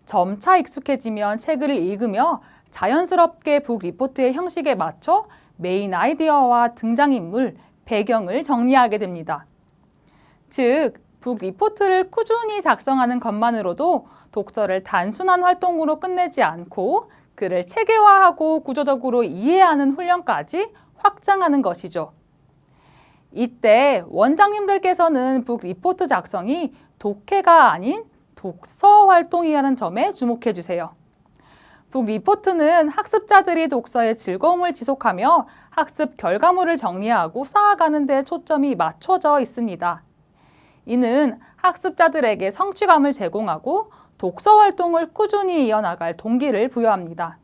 점차 익숙해지면 책을 읽으며 자연스럽게 북 리포트의 형식에 맞춰 메인 아이디어와 등장인물, 배경을 정리하게 됩니다. 즉, 북 리포트를 꾸준히 작성하는 것만으로도 독서를 단순한 활동으로 끝내지 않고 그를 체계화하고 구조적으로 이해하는 훈련까지 확장하는 것이죠. 이때 원장님들께서는 북 리포트 작성이 독해가 아닌 독서 활동이라는 점에 주목해 주세요. 북 리포트는 학습자들이 독서의 즐거움을 지속하며 학습 결과물을 정리하고 쌓아가는 데 초점이 맞춰져 있습니다. 이는 학습자들에게 성취감을 제공하고 독서 활동을 꾸준히 이어나갈 동기를 부여합니다.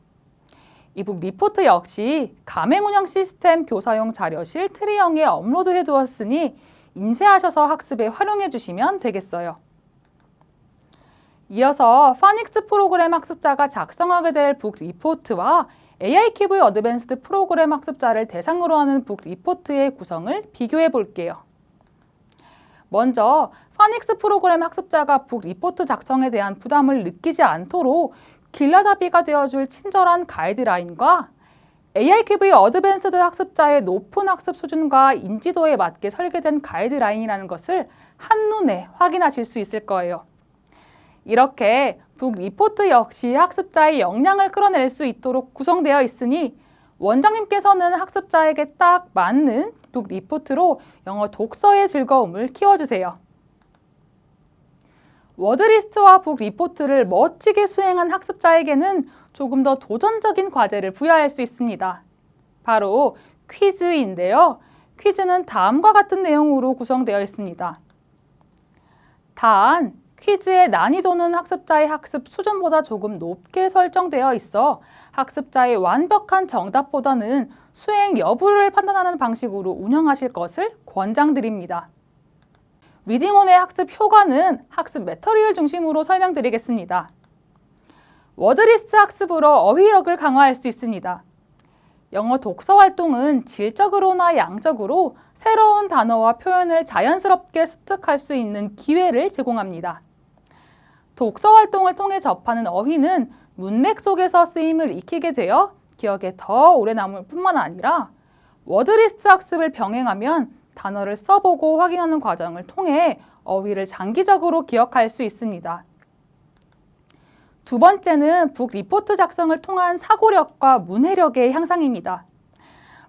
이 북 리포트 역시 가맹 운영 시스템 교사용 자료실 트리형에 업로드해 두었으니 인쇄하셔서 학습에 활용해 주시면 되겠어요. 이어서 파닉스 프로그램 학습자가 작성하게 될 북 리포트와 AIQV 어드밴스드 프로그램 학습자를 대상으로 하는 북 리포트의 구성을 비교해 볼게요. 먼저 파닉스 프로그램 학습자가 북 리포트 작성에 대한 부담을 느끼지 않도록 길라잡이가 되어줄 친절한 가이드라인과 AIQV 어드밴스드 학습자의 높은 학습 수준과 인지도에 맞게 설계된 가이드라인이라는 것을 한눈에 확인하실 수 있을 거예요. 이렇게 북 리포트 역시 학습자의 역량을 끌어낼 수 있도록 구성되어 있으니 원장님께서는 학습자에게 딱 맞는 북 리포트로 영어 독서의 즐거움을 키워주세요. 워드리스트와 북 리포트를 멋지게 수행한 학습자에게는 조금 더 도전적인 과제를 부여할 수 있습니다. 바로 퀴즈인데요. 퀴즈는 다음과 같은 내용으로 구성되어 있습니다. 단, 퀴즈의 난이도는 학습자의 학습 수준보다 조금 높게 설정되어 있어 학습자의 완벽한 정답보다는 수행 여부를 판단하는 방식으로 운영하실 것을 권장드립니다. 리딩온의 학습 효과는 학습 매터리얼 중심으로 설명드리겠습니다. 워드리스트 학습으로 어휘력을 강화할 수 있습니다. 영어 독서 활동은 질적으로나 양적으로 새로운 단어와 표현을 자연스럽게 습득할 수 있는 기회를 제공합니다. 독서 활동을 통해 접하는 어휘는 문맥 속에서 쓰임을 익히게 되어 기억에 더 오래 남을 뿐만 아니라 워드리스트 학습을 병행하면 단어를 써보고 확인하는 과정을 통해 어휘를 장기적으로 기억할 수 있습니다. 두 번째는 북 리포트 작성을 통한 사고력과 문해력의 향상입니다.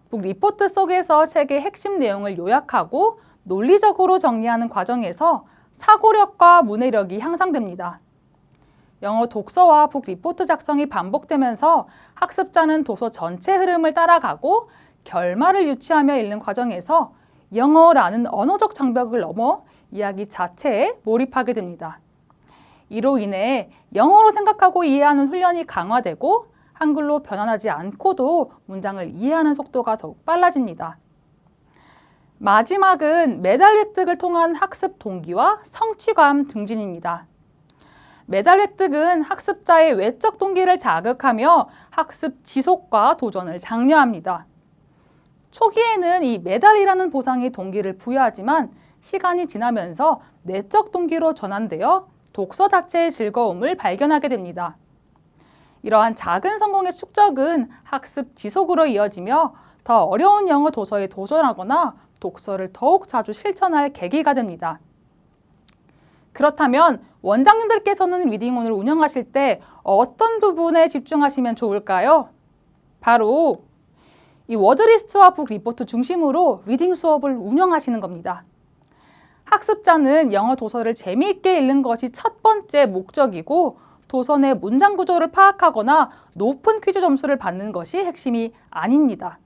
북 리포트 속에서 책의 핵심 내용을 요약하고 논리적으로 정리하는 과정에서 사고력과 문해력이 향상됩니다. 영어 독서와 북 리포트 작성이 반복되면서 학습자는 도서 전체 흐름을 따라가고 결말을 유추하며 읽는 과정에서 영어라는 언어적 장벽을 넘어 이야기 자체에 몰입하게 됩니다. 이로 인해 영어로 생각하고 이해하는 훈련이 강화되고 한글로 변환하지 않고도 문장을 이해하는 속도가 더욱 빨라집니다. 마지막은 메달 획득을 통한 학습 동기와 성취감 증진입니다. 메달 획득은 학습자의 외적 동기를 자극하며 학습 지속과 도전을 장려합니다. 초기에는 이 메달이라는 보상이 동기를 부여하지만 시간이 지나면서 내적 동기로 전환되어 독서 자체의 즐거움을 발견하게 됩니다. 이러한 작은 성공의 축적은 학습 지속으로 이어지며 더 어려운 영어 도서에 도전하거나 독서를 더욱 자주 실천할 계기가 됩니다. 그렇다면 원장님들께서는 리딩온을 운영하실 때 어떤 부분에 집중하시면 좋을까요? 바로 이 워드리스트와 북 리포트 중심으로 리딩 수업을 운영하시는 겁니다. 학습자는 영어 도서를 재미있게 읽는 것이 첫 번째 목적이고 도서 내 문장 구조를 파악하거나 높은 퀴즈 점수를 받는 것이 핵심이 아닙니다.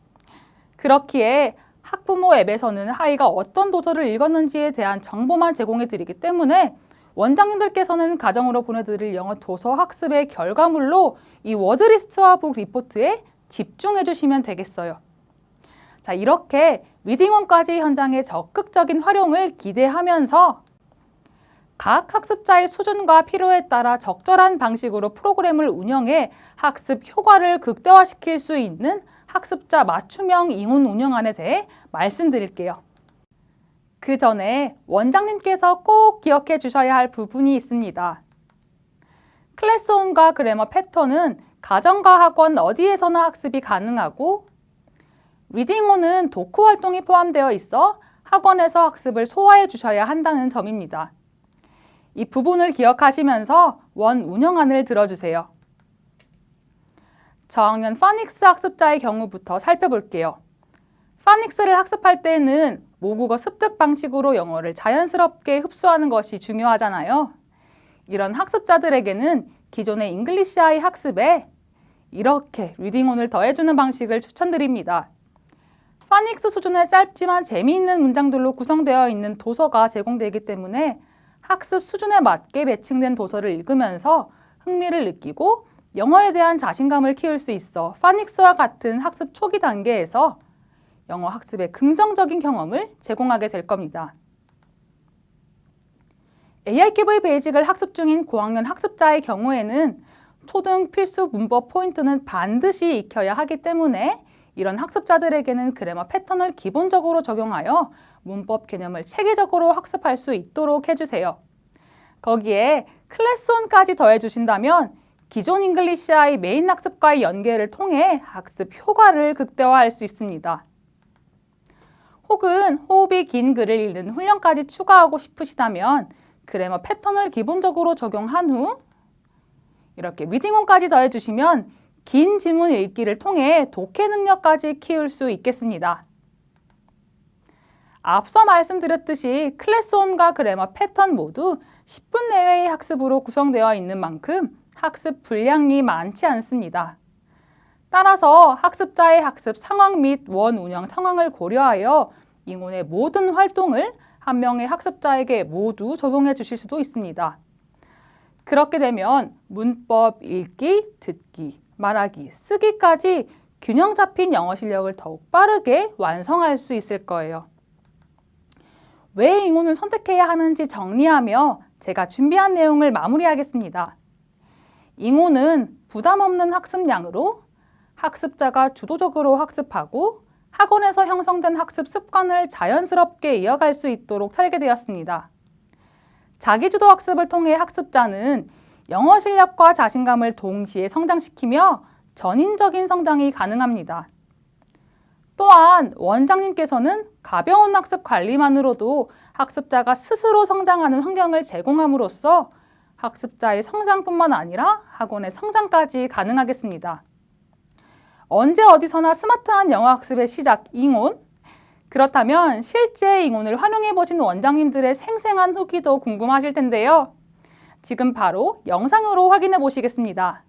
그렇기에 학부모 앱에서는 아이가 어떤 도서를 읽었는지에 대한 정보만 제공해 드리기 때문에 원장님들께서는 가정으로 보내드릴 영어 도서 학습의 결과물로 이 워드리스트와 북 리포트에 집중해 주시면 되겠어요. 자, 이렇게 리딩온까지 현장의 적극적인 활용을 기대하면서 각 학습자의 수준과 필요에 따라 적절한 방식으로 프로그램을 운영해 학습 효과를 극대화시킬 수 있는 학습자 맞춤형 잉온 운영안에 대해 말씀드릴게요. 그 전에 원장님께서 꼭 기억해 주셔야 할 부분이 있습니다. 클래스온과 그래머 패턴은 가정과 학원 어디에서나 학습이 가능하고 리딩온은 독후 활동이 포함되어 있어 학원에서 학습을 소화해 주셔야 한다는 점입니다. 이 부분을 기억하시면서 원 운영안을 들어주세요. 저학년 파닉스 학습자의 경우부터 살펴볼게요. 파닉스를 학습할 때는 모국어 습득 방식으로 영어를 자연스럽게 흡수하는 것이 중요하잖아요. 이런 학습자들에게는 기존의 잉글리시 아이 학습에 이렇게 리딩온을 더해주는 방식을 추천드립니다. 파닉스 수준의 짧지만 재미있는 문장들로 구성되어 있는 도서가 제공되기 때문에 학습 수준에 맞게 매칭된 도서를 읽으면서 흥미를 느끼고 영어에 대한 자신감을 키울 수 있어 파닉스와 같은 학습 초기 단계에서 영어 학습에 긍정적인 경험을 제공하게 될 겁니다. AI큐브의 베이직을 학습 중인 고학년 학습자의 경우에는 초등 필수 문법 포인트는 반드시 익혀야 하기 때문에 이런 학습자들에게는 그래머 패턴을 기본적으로 적용하여 문법 개념을 체계적으로 학습할 수 있도록 해주세요. 거기에 클래스온까지 더해주신다면 기존 잉글리시 아이 메인 학습과의 연계를 통해 학습 효과를 극대화할 수 있습니다. 혹은 호흡이 긴 글을 읽는 훈련까지 추가하고 싶으시다면 그래머 패턴을 기본적으로 적용한 후 이렇게 리딩온까지 더해주시면 긴 지문 읽기를 통해 독해 능력까지 키울 수 있겠습니다. 앞서 말씀드렸듯이 클래스온과 그래머 패턴 모두 10분 내외의 학습으로 구성되어 있는 만큼 학습 분량이 많지 않습니다. 따라서 학습자의 학습 상황 및 원 운영 상황을 고려하여 잉온의 모든 활동을 한 명의 학습자에게 모두 적용해 주실 수도 있습니다. 그렇게 되면 문법 읽기, 듣기, 말하기, 쓰기까지 균형 잡힌 영어 실력을 더욱 빠르게 완성할 수 있을 거예요. 왜 잉온을 선택해야 하는지 정리하며 제가 준비한 내용을 마무리하겠습니다. 잉온은 부담 없는 학습량으로 학습자가 주도적으로 학습하고 학원에서 형성된 학습 습관을 자연스럽게 이어갈 수 있도록 설계되었습니다. 자기주도 학습을 통해 학습자는 영어 실력과 자신감을 동시에 성장시키며 전인적인 성장이 가능합니다. 또한 원장님께서는 가벼운 학습 관리만으로도 학습자가 스스로 성장하는 환경을 제공함으로써 학습자의 성장뿐만 아니라 학원의 성장까지 가능하겠습니다. 언제 어디서나 스마트한 영어 학습의 시작 잉온? 그렇다면 실제 잉온을 활용해 보신 원장님들의 생생한 후기도 궁금하실 텐데요. 지금 바로 영상으로 확인해 보시겠습니다.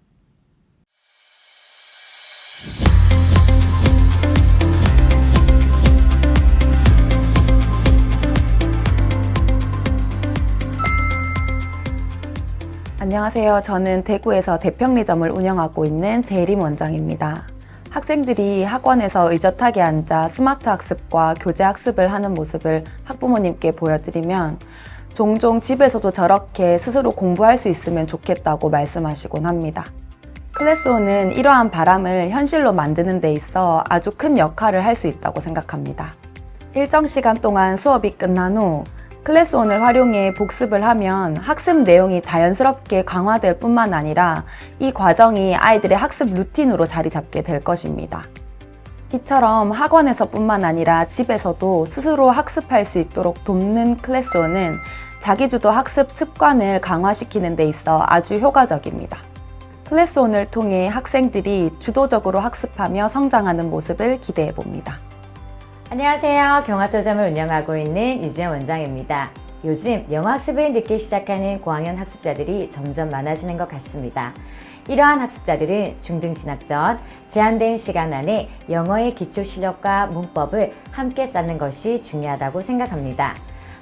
안녕하세요. 저는 대구에서 대평리점을 운영하고 있는 재림 원장입니다. 학생들이 학원에서 의젓하게 앉아 스마트 학습과 교재 학습을 하는 모습을 학부모님께 보여드리면 종종 집에서도 저렇게 스스로 공부할 수 있으면 좋겠다고 말씀하시곤 합니다. 클래스온은 이러한 바람을 현실로 만드는 데 있어 아주 큰 역할을 할 수 있다고 생각합니다. 일정 시간 동안 수업이 끝난 후 클래스온을 활용해 복습을 하면 학습 내용이 자연스럽게 강화될 뿐만 아니라 이 과정이 아이들의 학습 루틴으로 자리 잡게 될 것입니다. 이처럼 학원에서뿐만 아니라 집에서도 스스로 학습할 수 있도록 돕는 클래스온은 자기주도 학습 습관을 강화시키는 데 있어 아주 효과적입니다. 클래스온을 통해 학생들이 주도적으로 학습하며 성장하는 모습을 기대해 봅니다. 안녕하세요. 경화초점을 운영하고 있는 이주연 원장입니다. 요즘 영어 학습을 늦게 시작하는 고학년 학습자들이 점점 많아지는 것 같습니다. 이러한 학습자들은 중등 진학 전 제한된 시간 안에 영어의 기초 실력과 문법을 함께 쌓는 것이 중요하다고 생각합니다.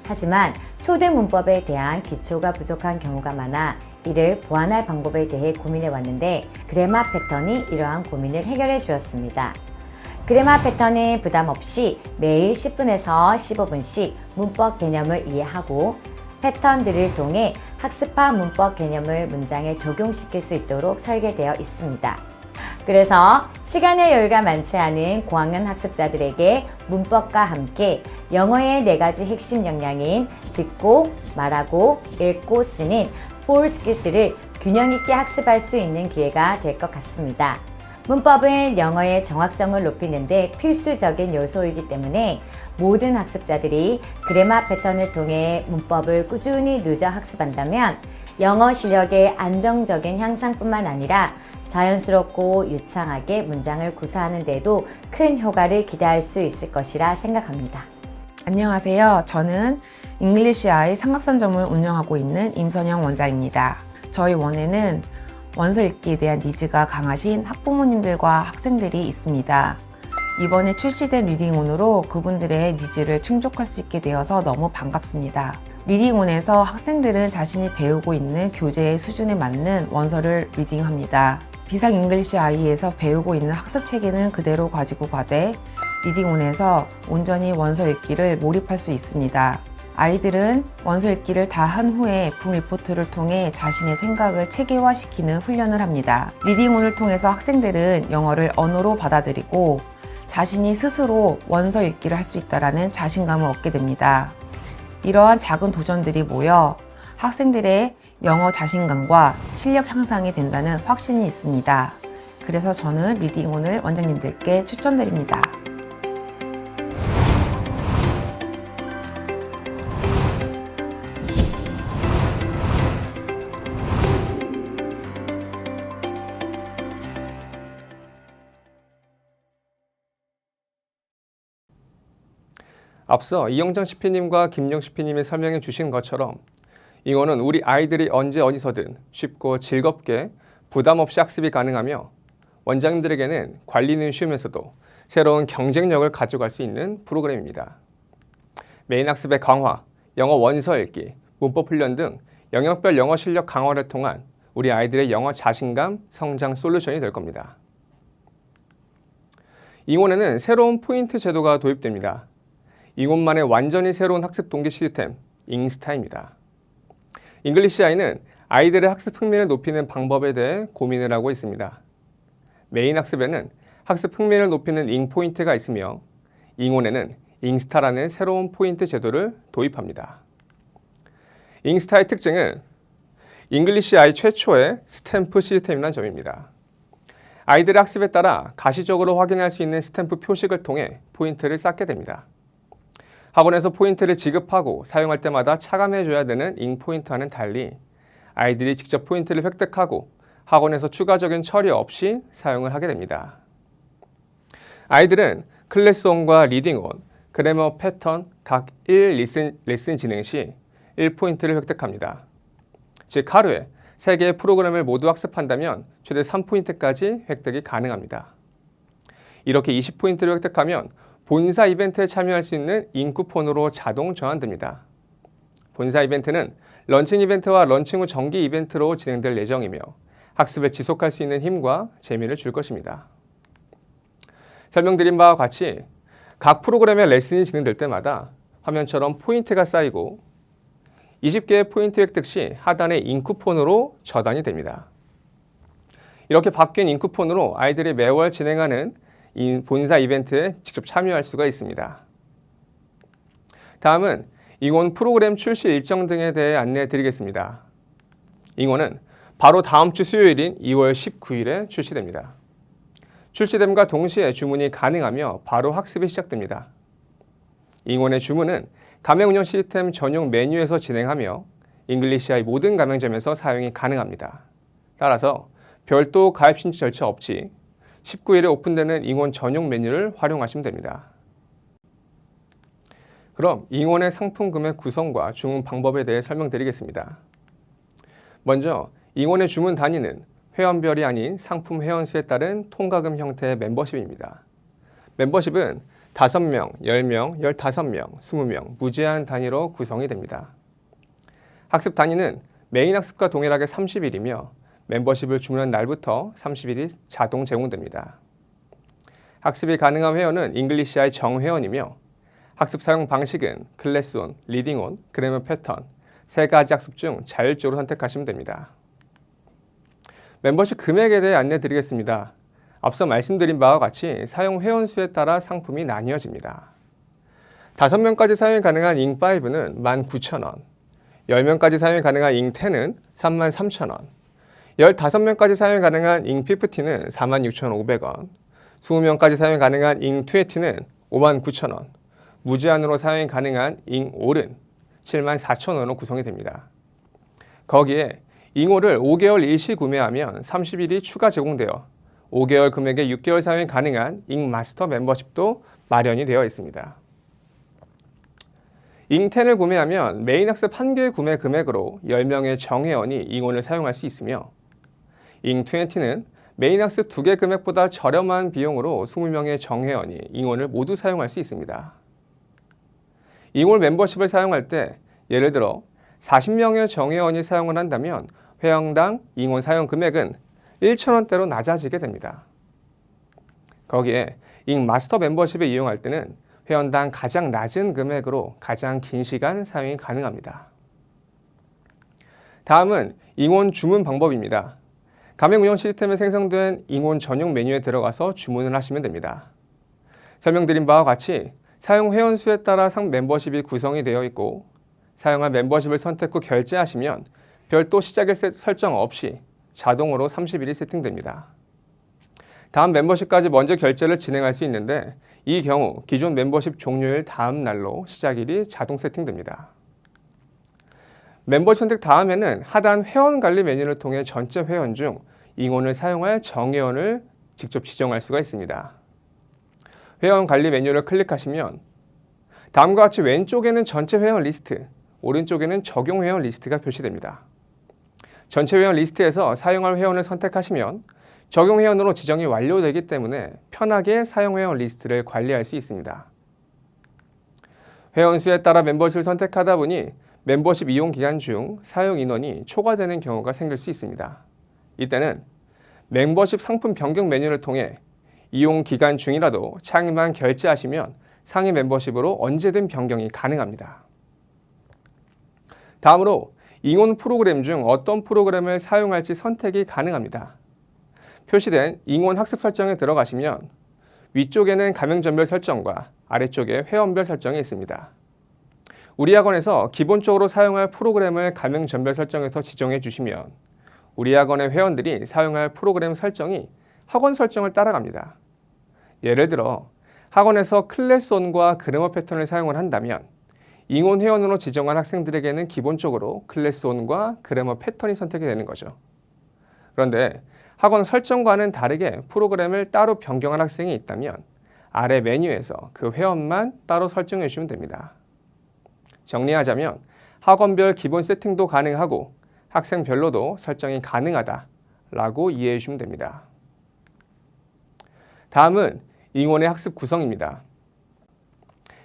하지만 초등 문법에 대한 기초가 부족한 경우가 많아 이를 보완할 방법에 대해 고민해 왔는데 그래머 패턴이 이러한 고민을 해결해 주었습니다. 그래머 패턴은 부담 없이 매일 10분에서 15분씩 문법 개념을 이해하고 패턴들을 통해 학습화 문법 개념을 문장에 적용시킬 수 있도록 설계되어 있습니다. 그래서 시간의 여유가 많지 않은 고학년 학습자들에게 문법과 함께 영어의 4가지 핵심 역량인 듣고, 말하고, 읽고, 쓰는 4skills를 균형 있게 학습할 수 있는 기회가 될 것 같습니다. 문법은 영어의 정확성을 높이는 데 필수적인 요소이기 때문에 모든 학습자들이 그래마 패턴을 통해 문법을 꾸준히 누적 학습한다면 영어 실력의 안정적인 향상뿐만 아니라 자연스럽고 유창하게 문장을 구사하는 데도 큰 효과를 기대할 수 있을 것이라 생각합니다. 안녕하세요. 저는 잉글리시 아이 삼각산점을 운영하고 있는 임선영 원장입니다. 저희 원에는 원서 읽기에 대한 니즈가 강하신 학부모님들과 학생들이 있습니다. 이번에 출시된 리딩온으로 그분들의 니즈를 충족할 수 있게 되어서 너무 반갑습니다. 리딩온에서 학생들은 자신이 배우고 있는 교재의 수준에 맞는 원서를 리딩합니다. 비상 잉글리시 아이에서 배우고 있는 학습 체계는 그대로 가지고 가되 리딩온에서 온전히 원서 읽기를 몰입할 수 있습니다. 아이들은 원서 읽기를 다 한 후에 붐 리포트를 통해 자신의 생각을 체계화시키는 훈련을 합니다. 리딩온을 통해서 학생들은 영어를 언어로 받아들이고 자신이 스스로 원서 읽기를 할 수 있다는 자신감을 얻게 됩니다. 이러한 작은 도전들이 모여 학생들의 영어 자신감과 실력 향상이 된다는 확신이 있습니다. 그래서 저는 리딩온을 원장님들께 추천드립니다. 앞서 이영장 CP님과 김영 CP님이 설명해 주신 것처럼 잉어는 우리 아이들이 언제 어디서든 쉽고 즐겁게 부담 없이 학습이 가능하며 원장님들에게는 관리는 쉬우면서도 새로운 경쟁력을 가져갈 수 있는 프로그램입니다. 메인 학습의 강화, 영어 원서 읽기, 문법 훈련 등 영역별 영어 실력 강화를 통한 우리 아이들의 영어 자신감 성장 솔루션이 될 겁니다. 잉원에는 새로운 포인트 제도가 도입됩니다. 잉원만의 완전히 새로운 학습 동기 시스템, 잉스타입니다. 잉글리시 아이는 아이들의 학습 흥미를 높이는 방법에 대해 고민을 하고 있습니다. 메인 학습에는 학습 흥미를 높이는 잉 포인트가 있으며 잉온에는 잉스타라는 새로운 포인트 제도를 도입합니다. 잉스타의 특징은 잉글리시 아이 최초의 스탬프 시스템이라는 점입니다. 아이들의 학습에 따라 가시적으로 확인할 수 있는 스탬프 표식을 통해 포인트를 쌓게 됩니다. 학원에서 포인트를 지급하고 사용할 때마다 차감해줘야 되는 잉포인트와는 달리 아이들이 직접 포인트를 획득하고 학원에서 추가적인 처리 없이 사용을 하게 됩니다. 아이들은 클래스온과 리딩온, 그래머 패턴 각 1레슨 진행 시 1포인트를 획득합니다. 즉 하루에 3개의 프로그램을 모두 학습한다면 최대 3포인트까지 획득이 가능합니다. 이렇게 20포인트를 획득하면 본사 이벤트에 참여할 수 있는 잉쿠폰으로 자동 전환됩니다. 본사 이벤트는 런칭 이벤트와 런칭 후 정기 이벤트로 진행될 예정이며 학습을 지속할 수 있는 힘과 재미를 줄 것입니다. 설명드린 바와 같이 각 프로그램의 레슨이 진행될 때마다 화면처럼 포인트가 쌓이고 20개의 포인트 획득 시 하단에 잉쿠폰으로 저장이 됩니다. 이렇게 바뀐 잉쿠폰으로 아이들이 매월 진행하는 본사 이벤트에 직접 참여할 수가 있습니다. 다음은 잉원 프로그램 출시 일정 등에 대해 안내해 드리겠습니다. 잉원은 바로 다음 주 수요일인 2월 19일에 출시됩니다. 출시됨과 동시에 주문이 가능하며 바로 학습이 시작됩니다. 잉원의 주문은 가맹 운영 시스템 전용 메뉴에서 진행하며 잉글리시아의 모든 가맹점에서 사용이 가능합니다. 따라서 별도 가입 신청 절차 없이 19일에 오픈되는 잉원 전용 메뉴를 활용하시면 됩니다. 그럼 잉원의 상품 구매 구성과 주문 방법에 대해 설명드리겠습니다. 먼저 잉원의 주문 단위는 회원별이 아닌 상품 회원수에 따른 통과금 형태의 멤버십입니다. 멤버십은 5명, 10명, 15명, 20명 무제한 단위로 구성이 됩니다. 학습 단위는 메인 학습과 동일하게 30일이며 멤버십을 주문한 날부터 30일이 자동 제공됩니다. 학습이 가능한 회원은 잉글리시아의 정회원이며 학습 사용 방식은 클래스온, 리딩온, 그래머 패턴, 세 가지 학습 중 자율적으로 선택하시면 됩니다. 멤버십 금액에 대해 안내 드리겠습니다. 앞서 말씀드린 바와 같이 사용 회원수에 따라 상품이 나뉘어집니다. 5명까지 사용이 가능한 잉5는 19,000원, 10명까지 사용이 가능한 잉10은 33,000원, 15명까지 사용이 가능한 잉50는 46,500원, 20명까지 사용이 가능한 잉20는 59,000원, 무제한으로 사용이 가능한 잉5는 74,000원으로 구성이 됩니다. 거기에 잉5를 5개월 일시 구매하면 30일이 추가 제공되어 5개월 금액에 6개월 사용이 가능한 잉마스터 멤버십도 마련이 되어 있습니다. 잉10을 구매하면 메인 학습 1개의 구매 금액으로 10명의 정회원이 잉5를 사용할 수 있으며 잉20는 메인 학습 2개 금액보다 저렴한 비용으로 20명의 정회원이 잉5를 모두 사용할 수 있습니다. 잉5 멤버십을 사용할 때 예를 들어 40명의 정회원이 사용을 한다면 회원당 잉5 사용 금액은 1,000원대로 낮아지게 됩니다. 거기에 잉마스터 멤버십을 이용할 때는 회원당 가장 낮은 금액으로 가장 긴 시간 사용이 가능합니다. 다음은 잉온 주문 방법입니다. 가맹 운영 시스템에 생성된 잉온 전용 메뉴에 들어가서 주문을 하시면 됩니다. 설명드린 바와 같이 사용 회원 수에 따라 멤버십이 구성이 되어 있고 사용한 멤버십을 선택 후 결제하시면 별도 시작일 설정 없이 자동으로 30일이 세팅됩니다. 다음 멤버십까지 먼저 결제를 진행할 수 있는데 이 경우 기존 멤버십 종료일 다음 날로 시작일이 자동 세팅됩니다. 멤버십 선택 다음에는 하단 회원 관리 메뉴를 통해 전체 회원 중 잉온을 사용할 정회원을 직접 지정할 수가 있습니다. 회원 관리 메뉴를 클릭하시면 다음과 같이 왼쪽에는 전체 회원 리스트, 오른쪽에는 적용 회원 리스트가 표시됩니다. 전체 회원 리스트에서 사용할 회원을 선택하시면 적용 회원으로 지정이 완료되기 때문에 편하게 사용 회원 리스트를 관리할 수 있습니다. 회원 수에 따라 멤버십을 선택하다 보니 멤버십 이용 기간 중 사용 인원이 초과되는 경우가 생길 수 있습니다. 이때는 멤버십 상품 변경 메뉴를 통해 이용 기간 중이라도 차액만 결제하시면 상위 멤버십으로 언제든 변경이 가능합니다. 다음으로 잉온 프로그램 중 어떤 프로그램을 사용할지 선택이 가능합니다. 표시된 잉온 학습 설정에 들어가시면 위쪽에는 가맹점별 설정과 아래쪽에 회원별 설정이 있습니다. 우리 학원에서 기본적으로 사용할 프로그램을 가맹점별 설정에서 지정해 주시면 우리 학원의 회원들이 사용할 프로그램 설정이 학원 설정을 따라갑니다. 예를 들어 학원에서 클래스온과 그래머 패턴을 사용을 한다면 잉온 회원으로 지정한 학생들에게는 기본적으로 클래스온과 그래머 패턴이 선택이 되는 거죠. 그런데 학원 설정과는 다르게 프로그램을 따로 변경한 학생이 있다면 아래 메뉴에서 그 회원만 따로 설정해 주시면 됩니다. 정리하자면 학원별 기본 세팅도 가능하고 학생별로도 설정이 가능하다라고 이해해 주시면 됩니다. 다음은 잉온의 학습 구성입니다.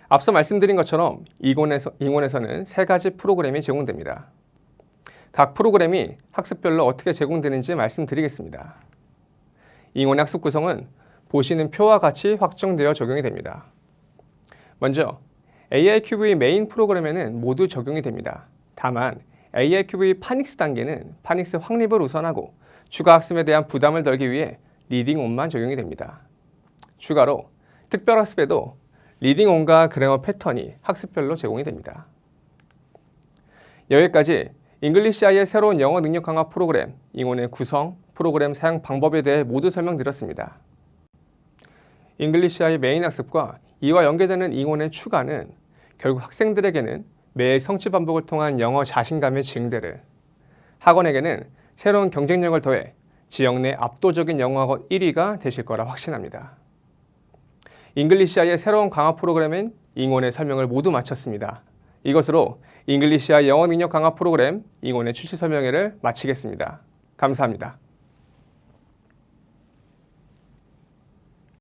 앞서 말씀드린 것처럼 잉온에서는 세 가지 프로그램이 제공됩니다. 각 프로그램이 학습별로 어떻게 제공되는지 말씀드리겠습니다. 잉온의 학습 구성은 보시는 표와 같이 확정되어 적용이 됩니다. 먼저 AIQV 메인 프로그램에는 모두 적용이 됩니다. 다만 AIQV 파닉스 단계는 파닉스 확립을 우선하고 추가 학습에 대한 부담을 덜기 위해 리딩온만 적용이 됩니다. 추가로 특별 학습에도 리딩온과 그래머 패턴이 학습별로 제공이 됩니다. 여기까지 잉글리시아의 새로운 영어 능력 강화 프로그램 잉온의 구성, 프로그램 사용 방법에 대해 모두 설명드렸습니다. 잉글리시아의 메인 학습과 이와 연계되는 잉온의 추가는 결국 학생들에게는 매일 성취 반복을 통한 영어 자신감의 증대를, 학원에게는 새로운 경쟁력을 더해 지역 내 압도적인 영어학원 1위가 되실 거라 확신합니다. 잉글리시아의 새로운 강화 프로그램인 잉온의 설명을 모두 마쳤습니다. 이것으로 잉글리시아 영어 능력 강화 프로그램 잉온의 출시 설명회를 마치겠습니다. 감사합니다.